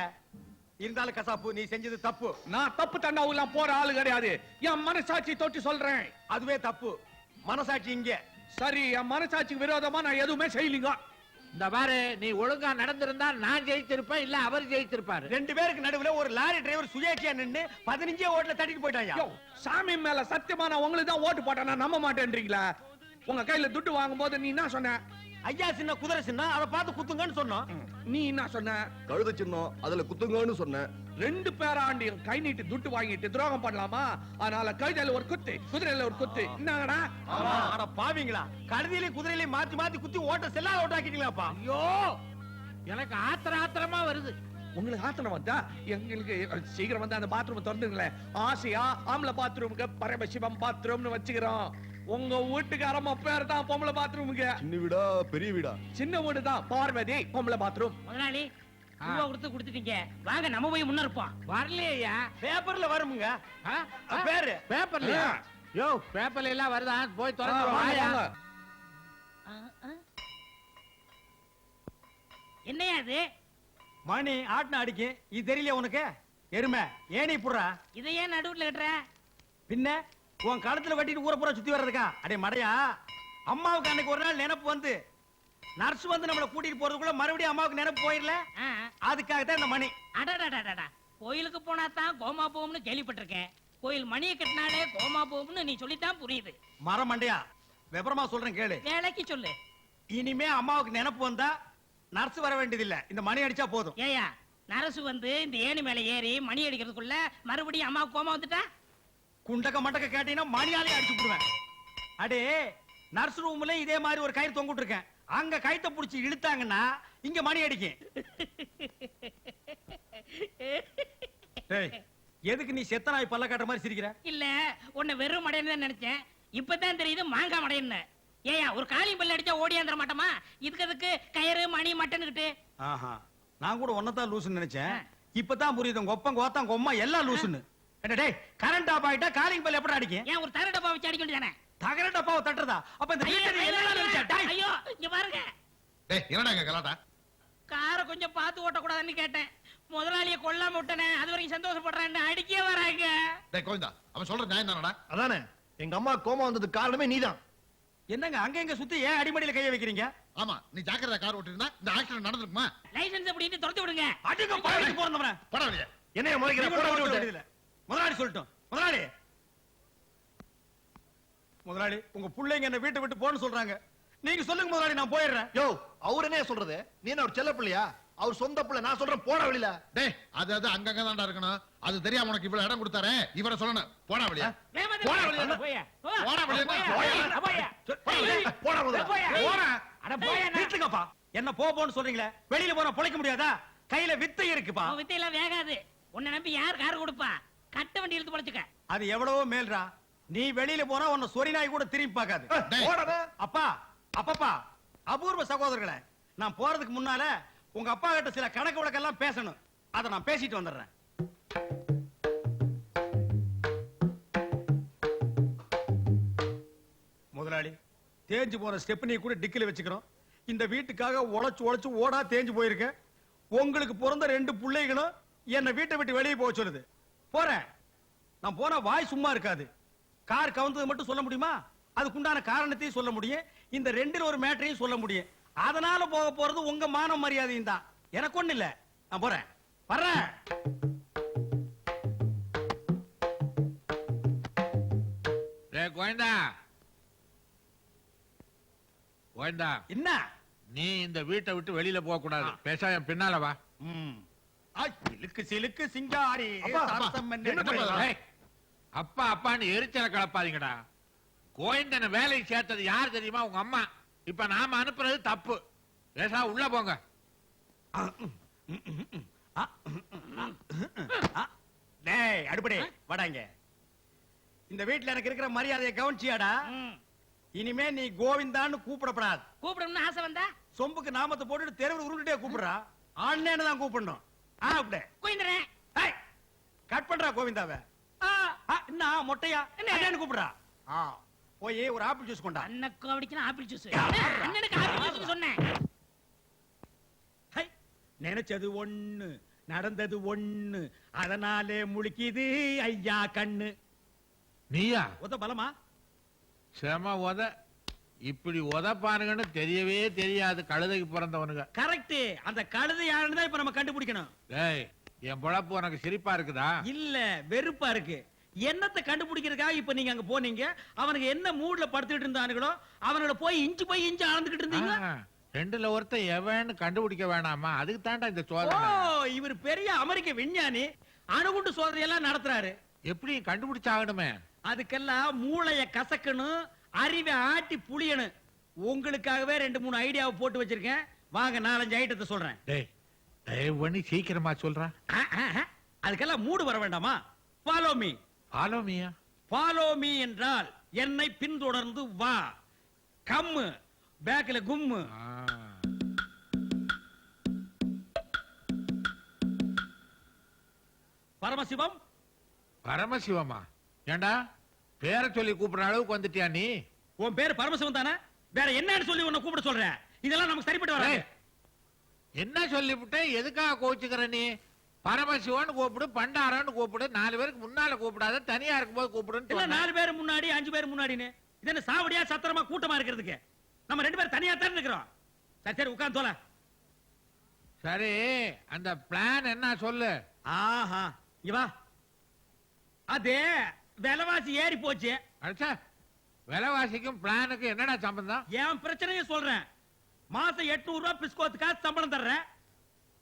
Speaker 8: இருந்தாலும் கசாப்பு, நீ செஞ்சது தப்பு.
Speaker 4: நான் தப்பு தண்டாவுலாம் போற ஆளு கிடையாது. என் மனசாட்சி தொட்டு சொல்றேன்,
Speaker 8: அதுவே தப்பு. மனசாட்சி இங்க.
Speaker 4: சரி, என் மனசாட்சிக்கு விரோதமா நான் எதுவுமே செய்யலீங்க.
Speaker 3: இந்த பாரு, நீ ஒழுங்கா நடந்திருந்தா நான் ஜெயிச்சிருப்பேன், இல்ல அவர் ஜெயிச்சிருப்பாரு.
Speaker 8: 2 பேருக்கு நடுவுல ஒரு லாரி டிரைவர் சுயேட்சையா நின்னு 15 ஓட்டுல தட்டிட்டு போயிட்டாயா?
Speaker 4: யோ, சாமி மேல சத்தியமா நான் உங்களுக்கு தான் ஓட்டு போட்டேன், நான் நம்ப மாட்டேன்றீங்களா? உங்க கையில துட்டு வாங்கும் போது நீ என்ன சொன்ன?
Speaker 8: ஐயா சின்ன குதிரை சின்ன, அதை பார்த்து குத்துங்கன்னு சொன்னோம்.
Speaker 4: நீ என்ன சொன்ன?
Speaker 9: கழுத சின்னம் அதுல குத்துங்கன்னு சொன்னேன்.
Speaker 4: 2 பேராண்டியும் கை நீட்டி துட்டு வாங்கிட்டு துரோகம் பண்ணலாமா? அதனால கழுதையில ஒரு குத்து, குதிரையில ஒரு குத்து. என்னங்கடா?
Speaker 8: அட பாவீங்களா, கழுதியிலையும் குதிரையிலையும் மாத்தி மாத்தி குத்தி ஓட்ட செல்லா ஓட்டாக்கிட்டீங்களாப்பா?
Speaker 3: ஐயோ, எனக்கு ஆத்திரமா வருது.
Speaker 4: உங்களுக்கு ஆத்தனம் வந்தா எங்களுக்கு சீக்கிரம் வந்து அந்த பாத்ரூம் திறந்துங்களேன். ஆசையா ஆம்பளை பாத்ரூமுக்கு பரமசிவம் பாத்ரூம்னு வச்சுக்கிறோம். உங்க வீட்டுக்கு அரம பேர் தான் பொம்பளை பாத்ரூமுக்கு.
Speaker 9: சின்ன வீடா பெரிய வீடா?
Speaker 4: சின்ன வீடு தான், பார்வதி பொம்பளை பாத்ரூம்.
Speaker 6: முதலாளி ரூபா கொடுத்துட்டீங்க, வாங்க நம்ம போய் முன்ன இருப்போம்.
Speaker 3: வரலையா?
Speaker 8: பேப்பர்ல வருமுங்க
Speaker 3: ஆ? ஆ?
Speaker 8: பேரு.
Speaker 3: பேப்பர்லயா? யோ, பேப்பர்ல எல்லாம் வருதா? போய் திறந்து
Speaker 4: வாங்க,
Speaker 3: வாயா.
Speaker 4: வாங்க.
Speaker 6: என்னையா அது?
Speaker 8: மணி ஆட்டின அடிக்கு. இது தெரியல உனக்கு? எருமை ஏனி புடுறா.
Speaker 6: இதை ஏன் நடுவுல கட்டுற?
Speaker 8: பின்ன உன் கழுத்துல வெட்டிட்டு ஊரை பூரா சுத்தி வர்றதுக்கா? அடே மடையா, அம்மாவுக்கு அன்னைக்கு ஒரு நாள் நினைப்பு வந்து நர்ஸ் வந்து நம்மள கூட்டிட்டு போறதுக்குள்ள மறுபடியும் அம்மாவுக்கு நினைப்பு போயிடல.
Speaker 6: ஆ,
Speaker 8: அதுக்காகத்தான் இந்த மணி.
Speaker 6: அடடடடடா, கோயிலுக்கு போனா தான் கோமா போகும்னு கேள்விப்பட்டிருக்கேன். கோயில் மணியை கட்டினாலே கோமா போகும்னு நீ சொல்லித்தான் புரியுது.
Speaker 8: மரம் மண்டையா, விவரமா சொல்றேன் கேளு.
Speaker 6: வேலைக்கு சொல்லு.
Speaker 8: இனிமே அம்மாவுக்கு நினைப்பு வந்தா நர்ஸ் வர வேண்டியதில்லை, இந்த மணி அடிச்சா போதும்.
Speaker 6: ஏயா, நரசு வந்து இந்த ஏணி மேல ஏறி மணி அடிக்கிறதுக்குள்ள மறுபடியும் அம்மாவுக்கு கோமா வந்துட்டா?
Speaker 8: குண்டக்க மண்டக்க கேட்டீங்கன்னா மணியாலே அடிச்சு போடுவேன். அடே, நர்ஸ் ரூம்ல இதே மாதிரி ஒரு கயிறு தொங்கிட்டு இருக்கேன். அங்க கயித்தை புடிச்சு இழுத்தாங்கன்னா இங்க மணி அடிக்கும். டேய், எதுக்கு நீ செத்த நாய் பல்ல காட்டுற மாதிரி சிரிக்கிற?
Speaker 6: இல்ல, உன்னை வெறும் மடையன்னு தான் நினைச்சேன். இப்பதான் தெரியுது மாங்காய் மடையன்னு. ஏயா, ஒரு காளி பல்ல அடிச்சா ஓடியாந்துட மாட்டோமா? இதுக்கு கயிறு மணி மட்டன்னுகிட்டு.
Speaker 8: ஆஹா, நான் கூட ஒன்னதான் லூசுன்னு நினைச்சேன். இப்பதான் புரியுது உங்க ஒப்பம் கோத்தம் கொம்மா எல்லாம் லூசுன்னு. டேய், கரண்ட் ஆஃப் ஆயிட்டா காலிங் பெல் எப்படி அடிக்கும்?
Speaker 6: ஏன் ஒரு தர டப்பா வச்சு அடிக்க வேண்டியதானே?
Speaker 8: தகர டப்பாவை தட்டுறதா? அப்ப இந்த வீட்டை எல்லாம் நினைச்சா? டேய்,
Speaker 6: ஐயோ, இங்க பாருங்க.
Speaker 10: டேய், என்னடா இங்க கலாட்டா?
Speaker 6: காரை கொஞ்சம் பார்த்து ஓட்டக்கூடாதுன்னு கேட்டேன். முதலாளியை கொல்லாம விட்டனே, அது வரைக்கும் சந்தோஷப்படுறேன். அடிக்கே வராங்க.
Speaker 10: டேய் கோவிந்தா, அவன் சொல்ற நியாயம் தானடா?
Speaker 9: அதானே, எங்க அம்மா கோமா வந்ததுக்கு காரணமே நீதான்.
Speaker 8: என்னங்க அங்க எங்க சுத்தி ஏன் அடிமடியில கைய வைக்கிறீங்க?
Speaker 10: ஆமா, நீ ஜாக்கிரதா கார் ஓட்டிருந்தா இந்த ஆக்சிடென்ட் நடந்திருக்குமா?
Speaker 6: லைசென்ஸ் அப்படின்னு துரத்தி விடுங்க.
Speaker 8: அடிங்க பாயிட்டு போறவன.
Speaker 10: போடா வெளியே.
Speaker 8: என்னைய முறைக்கிற போட விட்டு முதலாளி சொல்லட்டும். முதலாளி, முதலாளி உங்க பிள்ளைங்க என்ன வீட்டை விட்டு போன்னு சொல்றாங்க. நீங்க சொல்லுங்க முதலாளி, நான் போயிடுறேன்.
Speaker 9: யோ, அவர் என்ன சொல்றது? நீ என்ன ஒரு செல்ல பிள்ளையா? அவர் சொந்த பிள்ளை. நான் சொல்றேன் போட வெளியில.
Speaker 10: டேய், அது அங்கங்க தான்டா இருக்கணும். அது தெரியாம உனக்கு இவ்வளவு இடம் கொடுத்தாரே, இவரை சொல்லணும். போடா வெளியே.
Speaker 6: வேகமா
Speaker 10: போடா
Speaker 6: திரும்பு.
Speaker 10: வெளியே.
Speaker 6: போயா.
Speaker 10: போடா வெளியே.
Speaker 6: போயா. போயா.
Speaker 9: போடா முதல்ல.
Speaker 6: போயா.
Speaker 8: போறேன்.
Speaker 6: அட போயா நான்.
Speaker 2: நிறுத்துங்கப்பா. என்ன போன்னு சொல்றீங்களே, வெளியில போனா பொழைக்க முடியாதா? கையில வித்தை இருக்குப்பா.
Speaker 6: உன் வித்தையெல்லாம் வேகாது. உன்னை நம்பி யார் கார் கொடுப்பா? கட்ட வண்டி இழுத்து பொழைச்சுக்க.
Speaker 2: அது எவ்வளவோ மேல்ரா. நீ வெளியில போனா உன்னை சொறி நாய் கூட திரும்பி பார்க்காது.
Speaker 10: டேய்.
Speaker 8: போடா.
Speaker 2: அப்பா, அப்பப்பா, அபூர்வ சகோதரர்களே, நான் போறதுக்கு முன்னால உங்க அப்பா கிட்ட சில கணக்கு வழக்கெல்லாம் பேசணும். அதை நான் பேசிட்டு வந்துடுறேன். முதலாளி, தேஞ்சு போன ஸ்டெப்னி கூட டிக்கில வச்சுக்கிறோம். இந்த வீட்டுக்காக உழைச்சு ஓடா தேஞ்சு போயிருக்க. உங்களுக்கு பிறந்த 2 பிள்ளைகளும் என்ன வீட்டை விட்டு வெளியே போக சொல்லுது. போறேன். நான் போனா வாய் சும்மா இருக்காது. கார் கவுந்தது மட்டும் சொல்ல முடியுமா? அதுக்குண்டான காரணத்தையும் சொல்ல முடியும். இந்த 2ல ஒரு மேட்டரையும் சொல்ல முடியும். அதனால போக போறது உங்க மான மரியாதையும் தான். எனக்கு ஒண்ணு இல்ல. நான் போறேன். வர்றேன்.
Speaker 3: டேய் கோயந்தா, கோயந்தா,
Speaker 2: என்ன?
Speaker 3: நீ இந்த வீட்டை விட்டு வெளியில போக கூடாது. பேச என் பின்னால வா.
Speaker 2: சிலுக்கு சிலுக்கு சிங்காரி
Speaker 10: அப்பா, அப்பா,
Speaker 2: சரசம்
Speaker 10: என்ன
Speaker 2: என்ன
Speaker 10: பண்றது?
Speaker 3: ஏய், அப்பா அப்பான்னு எரிச்சல கலப்பாதீங்கடா. கோயந்தனை வேலைக்கு சேர்த்தது யார் தெரியுமா? உங்க அம்மா. இப்ப நாம அனுப்புறது தப்பு. பேசா உள்ள போங்க.
Speaker 2: டேய் அடுப்படே வாடாங்க. இந்த வீட்ல எனக்கு இருக்கிற மரியாதையை கவனிச்சியாடா?
Speaker 6: ம்.
Speaker 2: இனிமே நீ கோவிந்தான்னு கூப்பிடப்படாது.
Speaker 6: கூப்பிடணும்னு ஆசை வந்தா
Speaker 2: சொம்புக்கு நாமத்தை போட்டுட்டு தெருவில் உருண்டுட்டே கூப்பிடுறா. ஆண்ணேன்னு தான் கூப்பிடணும். அப்படியே
Speaker 6: கோயந்தரேன்.
Speaker 2: கட் பண்றா கோவிந்தாவை. என்ன மொட்டையா என்னன்னு கூப்பிடுறா. போய் ஒரு ஆப்பிள் ஜூஸ் கொண்டா.
Speaker 6: அண்ணக்கு அப்படிக்கணும் ஆப்பிள் ஜூஸ். அண்ணனுக்கு ஆப்பிள் ஜூஸ் சொன்னேன்.
Speaker 2: ஹை, நினைச்சது ஒண்ணு நடந்தது ஒண்ணு, அதனாலே முழிக்குது ஐயா கண்ணு.
Speaker 3: நீயா?
Speaker 2: ஒத்த பலமா?
Speaker 3: செம உத. இப்படி உதப்பானுங்கன்னு தெரியவே தெரியாது கழுதைக்கு பிறந்தவனுங்க.
Speaker 2: கரெக்ட். அந்த கழுதை யாருன்னு தான் இப்ப நம்ம கண்டுபிடிக்கணும்.
Speaker 3: டேய், என் பொழப்பு உனக்கு சிரிப்பா இருக்குதா?
Speaker 2: இல்ல வெறுப்பா இருக்கு. என்னத்தை கண்டுபிடிக்கிறதுக்காக இப்ப நீங்க அங்க போனீங்க? அவனுக்கு என்ன மூட்ல படுத்துட்டு இருந்தானுங்களோ அவனோட போய் இഞ്ചு அளந்துகிட்டு இருந்தீங்க.
Speaker 3: ரெண்டுல ஒருத்தன் எவன்னு கண்டுபிடிக்க வேணாமா? அதுக்கு தாண்டா இந்த
Speaker 2: ஓ,
Speaker 3: சோதனை.
Speaker 2: இவர் பெரிய அமெரிக்க விஞ்ஞானி. அணுகுண்டு சோதனை எல்லாம் நடத்துறாரு.
Speaker 3: எப்படி கண்டுபிடிச்சாகணுமே?
Speaker 2: அதுக்கெல்லாம் மூளைய கசக்கணும், அறிவை ஆட்டி புளியணும். உங்களுக்காகவே 2-3 ஐடியாவை போட்டு வச்சிருக்கேன். வாங்க 4-5 ஐட்டத்தை சொல்றேன்.
Speaker 3: டேய், தயவு பண்ணி சீக்கிரமா சொல்றா.
Speaker 2: அதுக்கெல்லாம் மூடு வர வேண்டாமா? Follow me.
Speaker 3: ஃபாலோ மீயா?
Speaker 2: ஃபாலோ மீ என்றால் என்னை பின்தொடர்ந்து வா. கம்மு பேக்ல கும்மு. பரமசிவம்.
Speaker 3: பரமசிவமா? ஏண்டா பேரை சொல்லி கூப்பிடுற அளவுக்கு வந்துட்டியா நீ?
Speaker 2: உன் பேரு பரமசிவம் தானே? வேற என்னன்னு சொல்லி உன்னை கூப்பிட சொல்றேன்? இதெல்லாம் நமக்கு சரிப்பட்டு வராது.
Speaker 3: ஏய், என்ன சொல்லிவிட்ட? எதுக்காக கோச்சுக்கிற நீ? பரமசிவன் கூப்பிடு, பண்டாரன்னு கூப்பிடு. 4 பேருக்கு முன்னால கூப்பிடாத, தனியா இருக்கும்போது கூப்பிடுன்னு
Speaker 2: இல்ல
Speaker 3: சொன்னேன்.
Speaker 2: 4 பேர் முன்னாடி 5 பேர் முன்னாடின்னு. இது என்ன சாவடியா சத்திரமா கூட்டமா இருக்கிறதுக்கு? நம்ம 2 பேர் தனியா தான் இருக்கிறோம். சரி சரி உட்கார்ந்து தோல.
Speaker 3: சரி, அந்த பிளான் என்ன சொல்லு.
Speaker 2: ஆஹா இவா. அதே விலைவாசி ஏறி போச்சு.
Speaker 3: அடிச்சா விலைவாசிக்கும் பிளானுக்கும் என்னடா சம்பந்தம்?
Speaker 2: என் பிரச்சனையை சொல்றேன். மாசம் 800 ரூபாய் பிஸ்கோத்துக்காக சம்பளம் தர்றேன்.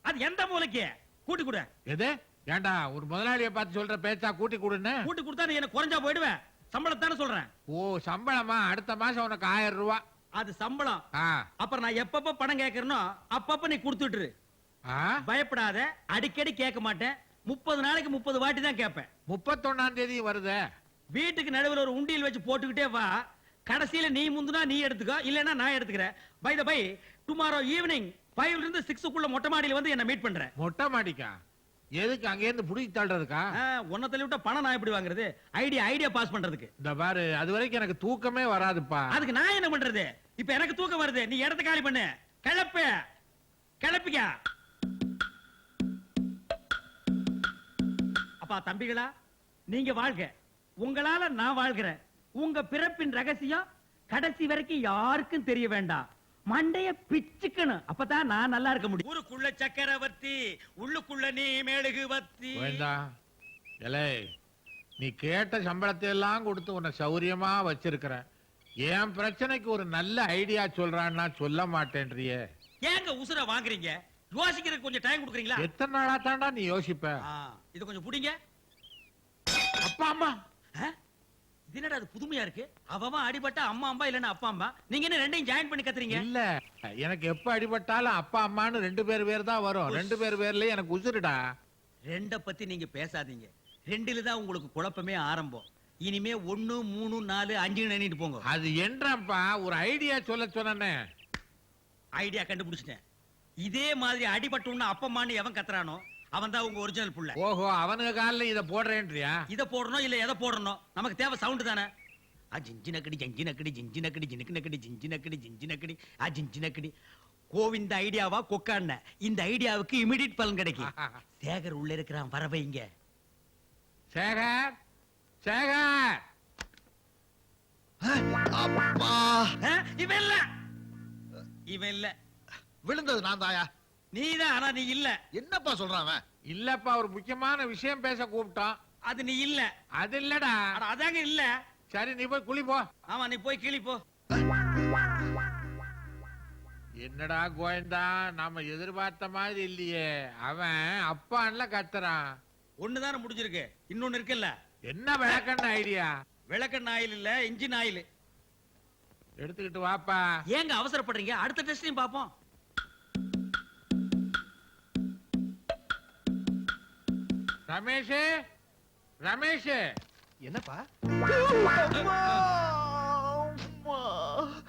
Speaker 2: அது எந்த மூலைக்கு? கூட்டி கொடு.
Speaker 3: எது? ஏண்டா ஒரு முதலாளியை பார்த்து சொல்ற பேச்சா கூட்டி கொடுன்னு?
Speaker 2: கூட்டி கொடுத்தா நீ எனக்கு குறைஞ்சா போயிடுவேன். சம்பளத்தானே சொல்றேன்.
Speaker 3: ஓ, சம்பளமா? அடுத்த மாசம் உனக்கு 1000 ரூபாய்.
Speaker 2: அது சம்பளம்.
Speaker 3: ஆ.
Speaker 2: அப்புறம் நான் எப்பப்ப பணம் கேட்கறனோ அப்பப்ப நீ கொடுத்துட்டு.
Speaker 3: ஆ?
Speaker 2: பயப்படாத, அடிக்கடி கேட்க மாட்டேன். 30 நாளைக்கு 30 வாட்டி தான் கேட்பேன்.
Speaker 3: 31ஆம் தேதி வருதே.
Speaker 2: வீட்டுக்கு நடுவில் ஒரு உண்டியல் வச்சு போட்டுக்கிட்டே வா. கடைசியில நீ முந்துனா நீ எடுத்துக்கோ, இல்லனா நான் எடுத்துக்கிறேன். By the by, tomorrow evening 5 ல இருந்து 6க்குள்ள மொட்டை மாடியில வந்து என்ன மீட் பண்றேன்.
Speaker 3: மொட்டை மாடிக்கா? எதுக்கு? அங்க இருந்து புடிச்சு தள்ளுறதுக்கா?
Speaker 2: உன்னை தள்ளி விட்டா பணம் நான் எப்படி வாங்குறது? ஐடியா பாஸ் பண்றதுக்கு.
Speaker 3: இந்த பாரு, அது வரைக்கும் எனக்கு தூக்கமே வராதுப்பா.
Speaker 2: அதுக்கு நான் என்ன பண்றது? இப்ப எனக்கு தூக்கம் வருது. நீ இடத்த காலி பண்ணு. கிளப்பிக்க. அப்பா தம்பிகளா, நீங்க வாழ்க. உங்களால நான் வாழ்கிறேன். உங்க பிறப்பின் ரகசியம் கடைசி வரைக்கும் யாருக்கும் தெரிய வேண்டாம். மண்டைய பிச்சுக்கணும். அப்பதான் நான் நல்லா இருக்க முடியும். ஊருக்குள்ள சக்கரவர்த்தி, உள்ளுக்குள்ள நீ மெழுகுவர்த்தி.
Speaker 3: வேண்டாம். எலே, நீ கேட்ட சம்பளத்தை எல்லாம் கொடுத்து உன்னை சௌரியமா வச்சிருக்கிற. என் பிரச்சனைக்கு ஒரு நல்ல ஐடியா சொல்றான்னா சொல்ல மாட்டேன்றியே.
Speaker 2: ஏங்க உசுர வாங்குறீங்க? யோசிக்கிறதுக்கு கொஞ்சம் டைம் கொடுக்குறீங்களா?
Speaker 3: எத்தனை நாளா தாண்டா நீ யோசிப்ப?
Speaker 2: இது கொஞ்சம் புடிங்க.
Speaker 3: அப்பா அம்மா,
Speaker 2: இது என்னடா அது புதுமையா இருக்கு? அவன் அடிபட்டா அம்மா அம்மா இல்லன்னா அப்பா அம்மா, நீங்க என்ன ரெண்டையும் ஜாயின் பண்ணி கத்துறீங்க?
Speaker 3: இல்ல எனக்கு எப்ப அடிபட்டாலும் அப்பா அம்மான்னு ரெண்டு பேர் தான் வரும். ரெண்டு பேர்லயே எனக்கு உசுருடா.
Speaker 2: ரெண்ட பத்தி நீங்க பேசாதீங்க. ரெண்டுல தான் உங்களுக்கு குழப்பமே ஆரம்பம். இனிமே 1 3 4 5 எண்ணிட்டு போங்க.
Speaker 3: அது என்றப்பா ஒரு ஐடியா சொல்ல சொன்னே.
Speaker 2: ஐடியா கண்டுபிடிச்சிட்டேன். இதே மாதிரி அடிபட்டோம்னா அப்பம்மான்னு எவன் கத்துறானோ அவன் தான் உங்க ஒரிஜினல் புள்ள.
Speaker 3: ஓஹோ, அவனுக்கு காலில் இதை போடுறேன்றியா?
Speaker 2: இத போடணும் இல்ல எதை போடணும், நமக்கு தேவை சவுண்ட் தானே. ஜிஞ்சினக்கடி ஜிஞ்சினக்கடி ஜிஞ்சினக்கடி ஜினுக்குனக்கடி ஜிஞ்சினக்கடி ஜிஞ்சினக்கடி ஜிஞ்சினக்கடி. கோவிந்த ஐடியாவா கொக்கான இந்த ஐடியாவுக்கு இமிடியட் பலன் கிடைக்கும். சேகர் உள்ள இருக்கிறான், வர வைங்க.
Speaker 3: சேகர் சேகர்.
Speaker 10: அப்பா
Speaker 2: இவன் இல்ல, இவன் இல்ல,
Speaker 10: விழுந்தது நான் தாயா.
Speaker 2: நீதான். ஆனா நீ இல்ல.
Speaker 10: என்னப்பா சொல்றான் அவன்?
Speaker 3: இல்லப்பா, ஒரு முக்கியமான விஷயம் பேச கூப்பிட்டோம்.
Speaker 2: அது நீ இல்ல.
Speaker 3: அது இல்லடா.
Speaker 2: அட, அதாங்க இல்ல.
Speaker 3: சரி, நீ போய் குளி போ.
Speaker 2: ஆமா, நீ போய் கிளி போ.
Speaker 3: என்னடா கோயந்தா, நாம எதிர்பார்த்த மாதிரி இல்லையே. அவன் அப்பான்ல கத்துறான்.
Speaker 2: ஒண்ணுதானே முடிஞ்சிருக்கு, இன்னொன்னு இருக்குல்ல.
Speaker 3: என்ன விளக்கண்ண ஐடியா?
Speaker 2: விளக்கெண்ணெய் ஆயில் இல்ல, இன்ஜின் ஆயில்.
Speaker 3: எடுத்துக்கிட்டு வாப்பா.
Speaker 2: ஏங்க அவசரப்படுறீங்க? அடுத்த டெஸ்டையும் பாப்போம்.
Speaker 3: ரமேஷ் ரமேஷ்.
Speaker 8: என்னப்பா?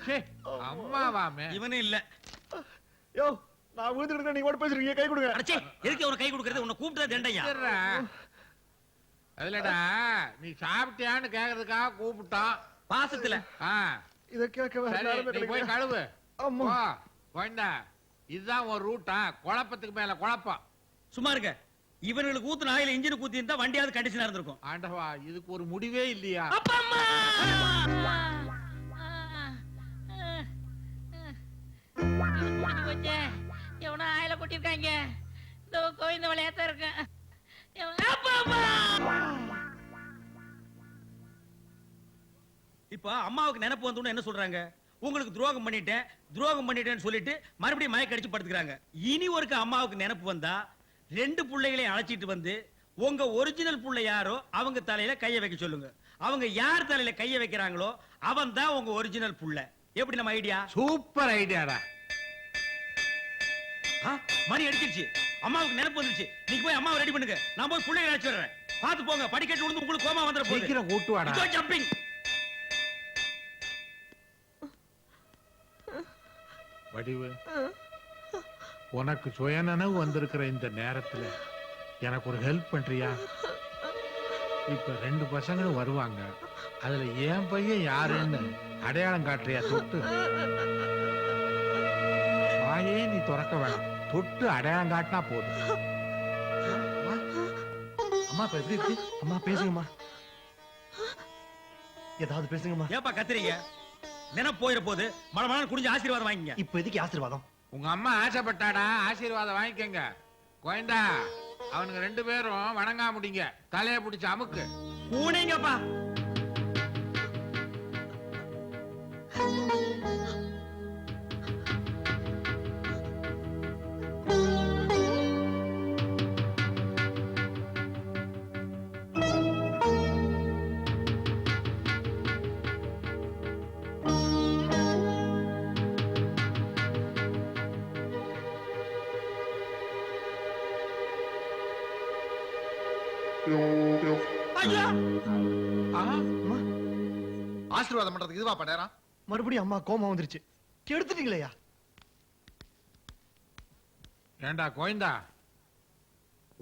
Speaker 3: ச்சே, அம்மாவாமே.
Speaker 2: இவனு இல்ல.
Speaker 8: யோ, நான் விழுந்துட்டு நீங்க ஓட பேசுறீங்க, கை கொடுங்க.
Speaker 2: அடச்சே, எதுக்கு அவன கை கொடுக்கறது? உன்னை கூப்பிட்டா தண்டையா?
Speaker 3: இருடா. அதுலடா, நீ சாப்பிட்டியான்னு கேக்குறதுக்காக கூப்பிட்டான்.
Speaker 2: பாசத்துல.
Speaker 3: ஆ,
Speaker 8: இத கேட்க
Speaker 3: சரி, நீ போய் கழுவு.
Speaker 8: அம்மா.
Speaker 3: போ, கோயந்தா. இதுதான் ஒரு ரூட்டா? குழப்பத்துக்கு மேல குழப்பம்.
Speaker 2: சும்மா இருக்க. இவனுக்கு ஊத்துன ஆயில் இன்ஜின் ஊத்தி இருந்தா வண்டியாவது கண்டிஷனா இருந்திருக்கும்.
Speaker 3: ஆண்டவா, இதுக்கு ஒரு முடிவே இல்லையா?
Speaker 6: அப்பா அம்மா. முடிஞ்சு போச்சே. எவனோ ஆயில கொட்டிருக்காங்க. இந்த கோவிந்த விளையாட்டா இருக்கேன். அப்பா அம்மா.
Speaker 2: இப்ப அம்மாவுக்கு நினைப்பு வந்தோன்னு என்ன சொல்றாங்க? உங்களுக்கு துரோகம் பண்ணிட்டேன்னு சொல்லிட்டு மறுபடியும் மயக்க அடிச்சு படுத்துக்கிறாங்க. இனி ஒருக்க அம்மாவுக்கு நினைப்பு வந்தா 2 பிள்ளைகளையும் அழைச்சிட்டு வந்து உங்க ஒரிஜினல் புள்ள யாரோ அவங்க தலையில கைய வைக்க சொல்லுங்க. அவங்க யார் தலையில கைய வைக்கிறாங்களோ அவன் தான் உங்க ஒரிஜினல் புள்ள. எப்படி நம்ம ஐடியா?
Speaker 3: சூப்பர் ஐடியாடா.
Speaker 2: மணி அடிச்சிருச்சு. அம்மாவுக்கு நினைப்பு வந்துருச்சு. நீங்க போய் அம்மாவை ரெடி பண்ணுங்க. நான் போய் பிள்ளைகளை அழைச்சு வர்றேன். பாத்து போங்க, படிக்கட்டு விழுந்து உங்களுக்கு கோமா வந்துற போகுது.
Speaker 3: சீக்கிரம் கூட்டு வாடா.
Speaker 2: இதோ ஜம்பிங்.
Speaker 3: வடிவு, உனக்கு சுயநனவு வந்திருக்கிற இந்த நேரத்துல எனக்கு ஒரு ஹெல்ப் பண்றியா? இப்ப 2 பசங்களும் வருவாங்க. அதுல என் பையன் யாருன்னு அடையாளம் காட்டுறியா? தொட்டு வாயே நீ திறக்க வேணாம். தொட்டு அடையாளம் காட்டினா போதும்.
Speaker 8: அம்மா இப்ப எப்படி இருக்கு? அம்மா பேசுங்கம்மா, ஏதாவது பேசுங்கம்மா.
Speaker 2: ஏப்பா கத்துறீங்க? நினைப்பு போயிட போது மழை குடிஞ்சு ஆசீர்வாதம் வாங்கிங்க.
Speaker 8: இப்ப எதுக்கு ஆசீர்வாதம்?
Speaker 3: உங்க அம்மா ஆசைப்பட்டாடா, ஆசீர்வாதம் வாங்கிக்கங்க. கோயந்தா, அவனுங்க 2 பேரும் வணங்கா முடிங்க. தலைய பிடிச்சு அமுக்கு.
Speaker 2: பூனைங்கப்பா. ஐயா,
Speaker 10: ஆசீர்வாதம் பண்றதுக்கு இதுவா பண்ணேரா?
Speaker 8: மறுபடியும் அம்மா கோமா வந்துருச்சு. கெடுத்துட்டீங்களேயா?
Speaker 3: ஏண்டா கோயந்தா,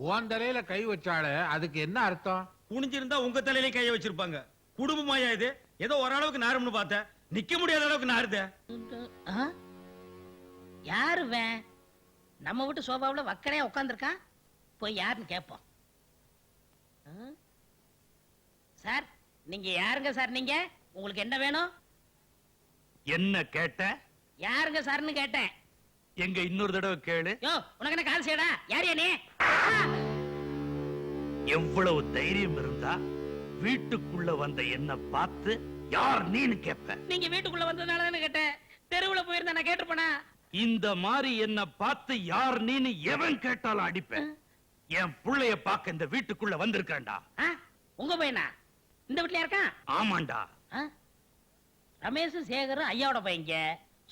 Speaker 3: உன் தலையில கை வச்சாலே அதுக்கு என்ன அர்த்தம்?
Speaker 2: குனிஞ்சிருந்தா உங்க தலையிலே கைய வச்சிருப்பாங்க. குடும்பமாயா இது? ஏதோ ஓரளவுக்கு நாரும்னு பார்த்தேன். நிக்க முடியாத அளவுக்கு நாருதே.
Speaker 6: யாரு இவன்? நம்ம வீட்டு சோபாவுல வக்கரையா உட்கார்ந்திருக்கான். போய் யாருன்னு கேட்போம். சார், நீங்க யாருங்க சார்? நீங்க உங்களுக்கு என்ன வேணும்?
Speaker 2: என்ன கேட்ட?
Speaker 6: யாருங்க சார்னு கேட்டேன்.
Speaker 2: எங்க இன்னொரு தடவை கேளு.
Speaker 6: யோ, உனக்கு என்ன கால் செய்யடா? யார் நீ?
Speaker 2: எவ்வளவு தைரியம் இருந்தா வீட்டுக்குள்ள வந்த என்ன பார்த்து யார் நீன்னு கேப்ப?
Speaker 6: நீங்க வீட்டுக்குள்ள வந்ததுனால தானே கேட்டேன். தெருவுல போயிருந்தா நான் கேட்டிருப்பேனா?
Speaker 2: இந்த மாதிரி என்ன பார்த்து யார் நீன்னு எவன் கேட்டாலும் அடிப்பேன். என் புள்ளைய பார்க்க இந்த வீட்டுக்குள்ள வந்திருக்கேன்டா.
Speaker 6: உங்க பையனா? இந்த வீட்லயா இருக்கான்?
Speaker 2: ஆமாண்டா.
Speaker 6: ஆ? ரமேஷும் சேகரும் ஐயாவோட பையங்க.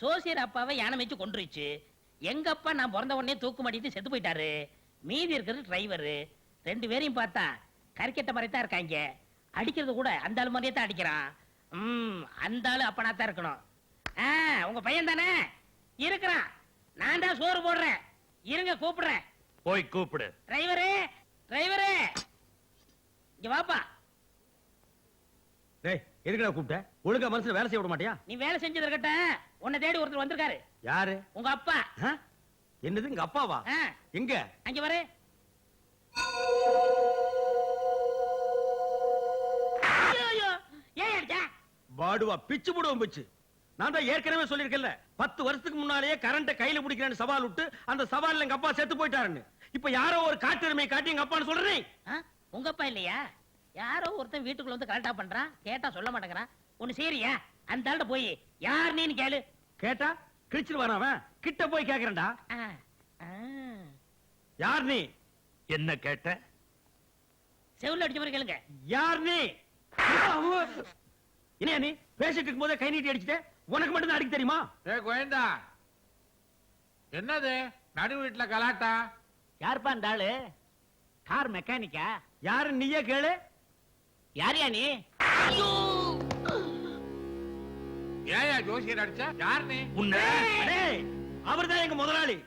Speaker 6: சோசியர் அப்பாவை யானை வச்சு கொன்றுச்சு. எங்க அப்பா நான் பிறந்த உடனே தூக்கு மாட்டிட்டு செத்து போயிட்டாரு. மீதி இருக்கிறது டிரைவரு. 2 பேரையும் பார்த்தா கறிக்கட்ட மாதிரி தான் இருக்காங்க. அடிக்கிறது கூட அந்த ஆளு மாதிரியே தான் அடிக்கிறான். அந்த ஆளு அப்பனா தான் இருக்கணும். உங்க பையன் தானே இருக்கிறான். நான் தான் சோறு போடுறேன். இருங்க கூப்பிடுறேன்.
Speaker 2: போய் கூப்பிடு.
Speaker 6: டிரைவரு, டிரைவரு, இங்க வாப்பா.
Speaker 2: டேய், எதுக்குடா கூப்பிட்ட? ஒழுங்கா மனசுல வேலை செய்ய விட மாட்டியா?
Speaker 6: நீ வேலை செஞ்சது இருக்கட்டும். உன்னை தேடி ஒருத்தர் வந்திருக்காரு.
Speaker 2: யாரு?
Speaker 6: உங்க அப்பா.
Speaker 2: ஆ? என்னது எங்க அப்பாவா?
Speaker 6: ஆ,
Speaker 2: எங்க?
Speaker 6: அங்க வரு. ஐயோ, ஐயோ, ஏன் அடிச்சா?
Speaker 2: பாடுவா பிச்சு போடுவோம் பிச்சு. நான் தான் ஏற்கனவே சொல்லிருக்கேன்ல, 10 வருஷத்துக்கு முன்னாலேயே கரண்ட கையில பிடிக்கிறேன்னு சவால் விட்டு அந்த சவால்ல எங்க அப்பா செத்து போயிட்டாருன்னு. இப்ப யாரோ ஒரு காட்டெருமை காட்டி எங்க அப்பான்னு சொல்றேன்.
Speaker 6: ஆ, உங்க அப்பா இல்லையா? யாரோ ஒருத்தன் வீட்டுக்குள்ள வந்து கரெக்டா பண்றான். கேட்டா சொல்ல மாட்டேங்கிறான். ஒண்ணு சரியா? அந்த ஆள்கிட்ட போய் யார் நீன்னு கேளு.
Speaker 2: கேட்டா கிழிச்சிட்டு வரான் அவன். கிட்ட போய் கேக்குறேன்டா.
Speaker 6: ஆ, ஆ.
Speaker 2: யார் நீ? என்ன கேட்ட?
Speaker 6: செவுல்ல அடிச்ச மாதிரி கேளுங்க.
Speaker 2: யார் நீ? என்ன நீ பேசிட்டு இருக்கும் போதே கை நீட்டி அடிச்சுட்ட? உனக்கு மட்டும் தான் அடிக்க தெரியுமா?
Speaker 3: கோயந்தா, என்னது நடு வீட்டுல கலாட்டா?
Speaker 7: யாருப்பா இந்த ஆளு? கார் மெக்கானிக்கா?
Speaker 2: யாரு நீயே கேளு.
Speaker 7: யாரியா நீ?
Speaker 3: ஏயா ஜோசியர் அடிச்சா? யார் நீ?
Speaker 2: அவர்தான் எங்க முதலாளி.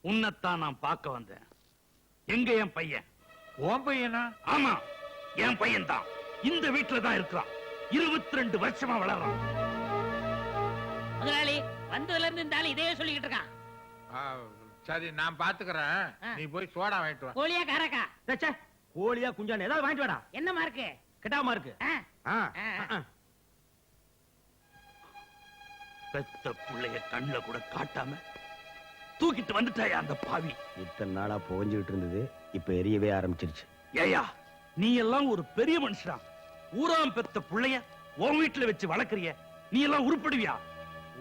Speaker 2: உன்னைத்தான் நான் பார்க்க வந்தேன். எங்க என் பையன்?
Speaker 3: உன் பையனா?
Speaker 2: ஆமா, என் பையன் தான். இந்த வீட்டுல தான் இருக்கிறான். 22 வருஷமா வளர்றான்.
Speaker 6: முதலாளி வந்ததுல இருந்து இந்த ஆளு இதே சொல்லிக்கிட்டு இருக்கான்.
Speaker 3: சரி, நான் பாத்துக்கிறேன். நீ போய் சோடா வாங்கிட்டு வா.
Speaker 6: கோழியா காராக்கா?
Speaker 2: ச்சே, கோழியா குஞ்சான ஏதாவது வாங்கிட்டு வாடா.
Speaker 6: என்ன மார்க்கு?
Speaker 2: கெட்டாம இருக்கு.
Speaker 6: ஆ,
Speaker 2: பெத்த புள்ளைய கண்ணுல கூட காட்டாம தூக்கிட்டு வந்துட்டாயா அந்த பாவி.
Speaker 11: இத்தனை நாளா புகஞ்சுகிட்டு இருந்தது இப்ப எரியவே ஆரம்பிச்சிருச்சு.
Speaker 2: ஏயா, நீ எல்லாம் ஒரு பெரிய மனுஷனா? ஊராம் பெத்த புள்ளைய உன் வீட்டுல வச்சு வளர்க்கறிய. நீ எல்லாம் உருப்படுவியா?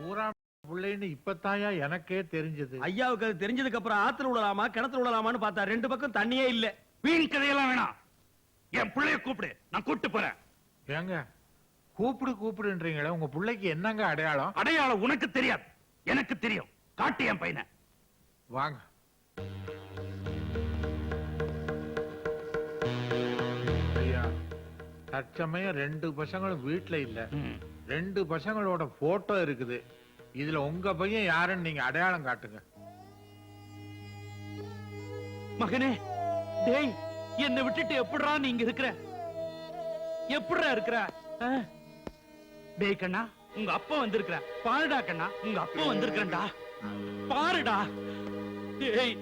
Speaker 3: ஊரா புள்ளைன்னு இப்பத்தாயா எனக்கே தெரிஞ்சது.
Speaker 2: ஐயாவுக்கு அது தெரிஞ்சதுக்கு அப்புறம் ஆத்துல விடலாமா கிணத்துல விடலாமான்னு பார்த்தா 2 பக்கம் தண்ணியே இல்ல. வீண் கதையெல்லாம் வேணாம். என் புள்ளைய கூப்பிடு, நான் கூப்பிட்டு போறேன்.
Speaker 3: ஏங்க கூப்பிடுன்றீங்களே, உங்க பிள்ளைக்கு என்னங்க அடையாளம்?
Speaker 2: அடையாளம் உனக்கு தெரியாது, எனக்கு தெரியும். காட்டு என் பையனை.
Speaker 3: வாங்க. ஐயா, தற்சமயம் 2 பசங்களும் வீட்டுல இல்ல. 2 பசங்களோட போட்டோ இருக்குது. இதுல உங்க பையன் யாருன்னு நீங்க அடையாளம் காட்டுங்க.
Speaker 2: மகனே, டேய், என்னை விட்டுட்டு எப்படிடா நீங்க இருக்கிற? எப்படிடா இருக்கிற? டேய் கண்ணா, உங்க அப்பா வந்திருக்கிற. பாருடா கண்ணா, உங்க அப்பா வந்திருக்கிறா. பாருடா. டேய்,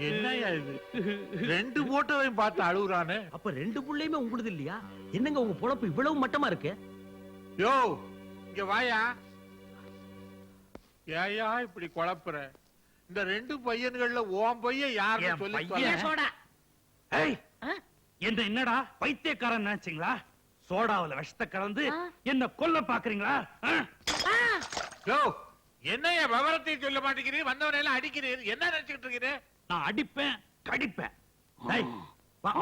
Speaker 3: என்னய்யா இது? 2 போட்டோவையும் பார்த்து அழுகுறானே.
Speaker 2: அப்ப 2 புள்ளையுமே உங்களுது இல்லையா? என்னங்க உங்க பொழப்பு இவ்வளவு மட்டமா இருக்கு?
Speaker 3: யோ, இங்க வாயா. ஏயா இப்படி குழப்புற? இந்த 2 பையன்கள்ல உன் பையன் யாருன்னு சொல்லி
Speaker 6: இல்ல, சோடா.
Speaker 2: ஏய், என்ன என்னடா பைத்தியக்காரன் நினைச்சீங்களா? சோடாவுல விஷத்தை கலந்து என்ன கொல்ல பாக்குறீங்களா?
Speaker 3: யோ, என்னைய விவரத்தை சொல்ல மாட்டேங்கிறீர், வந்தவனை எல்லாம் அடிக்கிறீர். என்ன நினைச்சுக்கிட்டு இருக்கிறீர்?
Speaker 2: நான் அடிப்பேன், கடிப்பேன். டேய், வா.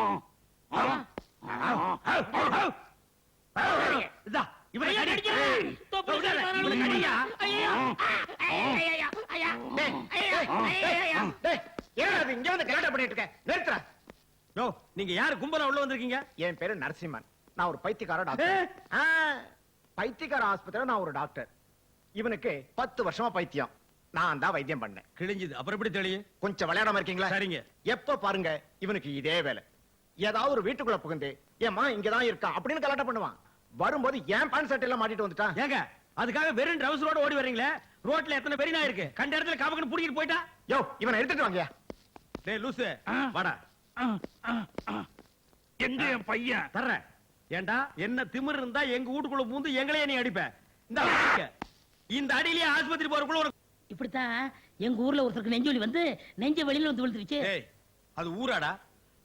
Speaker 2: இதா, இவனை கடி.
Speaker 6: தோப்பு
Speaker 2: இவனை
Speaker 6: விடாத.
Speaker 2: கடியா?
Speaker 6: ஐயோ, ஐயா, ஐயா.
Speaker 8: ஏன் அது இங்க வந்து கலாட்டா பண்ணிட்டு இருக்க? நிறுத்துற.
Speaker 2: யோ, நீங்க யாரு கும்பலா உள்ள வந்திருக்கீங்க?
Speaker 8: என் பேரு நரசிம்மன். நான் ஒரு பைத்தியக்கார டாக்டர். பைத்தியக்கார ஆஸ்பத்திரியில நான் ஒரு டாக்டர். இவனுக்கு 10 வருஷமா பைத்தியம். நான் தான் வைத்தியம் பண்ணேன்.
Speaker 2: கிழிஞ்சது. அப்புறம் எப்படி தெரியும்?
Speaker 8: கொஞ்சம் விளையாடாம இருக்கீங்களா?
Speaker 2: சரிங்க.
Speaker 8: எப்ப பாருங்க இவனுக்கு இதே வேலை. ஏதாவது ஒரு வீட்டுக்குள்ள புகுந்து ஏமா இங்கதான் இருக்கா அப்படின்னு கலாட்டம் பண்ணுவான். வரும்போது ஏன் பேண்ட் சட்டை எல்லாம் மாட்டிட்டு வந்துட்டான்.
Speaker 2: ஏங்க, அதுக்காக வெறும் ட்ரவுசரோட ஓடி வர்றீங்களே? ரோட்ல எத்தனை பெரிய நாய் இருக்கு? கண்ட இடத்துல காபக்கன்னு புடிக்கிட்டு போயிட்டா.
Speaker 8: யோ, இவனை எடுத்துட்டு வாங்க.
Speaker 2: டேய் லூசு, வாடா. எங்க என் பையன்? தர்றேன். ஏண்டா, என்ன திமிர் இருந்தா எங்க வீட்டுக்குள்ள பூந்து எங்களையே நீ அடிப்ப. இந்த அடியிலேயே ஆஸ்பத்திரி போறக்குள்ள ஒரு
Speaker 6: இப்படித்தான் எங்க ஊர்ல ஒருத்தருக்கு நெஞ்சு வலி வந்து நெஞ்ச வெளியில வந்து விழுந்துருச்சு.
Speaker 2: ஏய், அது ஊராடா?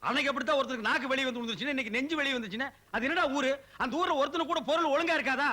Speaker 2: அன்னைக்கு அப்படித்தான் ஒருத்தருக்கு நாக்கு வெளியே வந்து விழுந்துருச்சுன்னா இன்னைக்கு நெஞ்சு வெளியே வந்துச்சுன்னா அது என்னடா ஊரு? அந்த ஊர்ல ஒருத்தனுக்கு கூட பொருள் ஒழுங்கா இருக்காதா?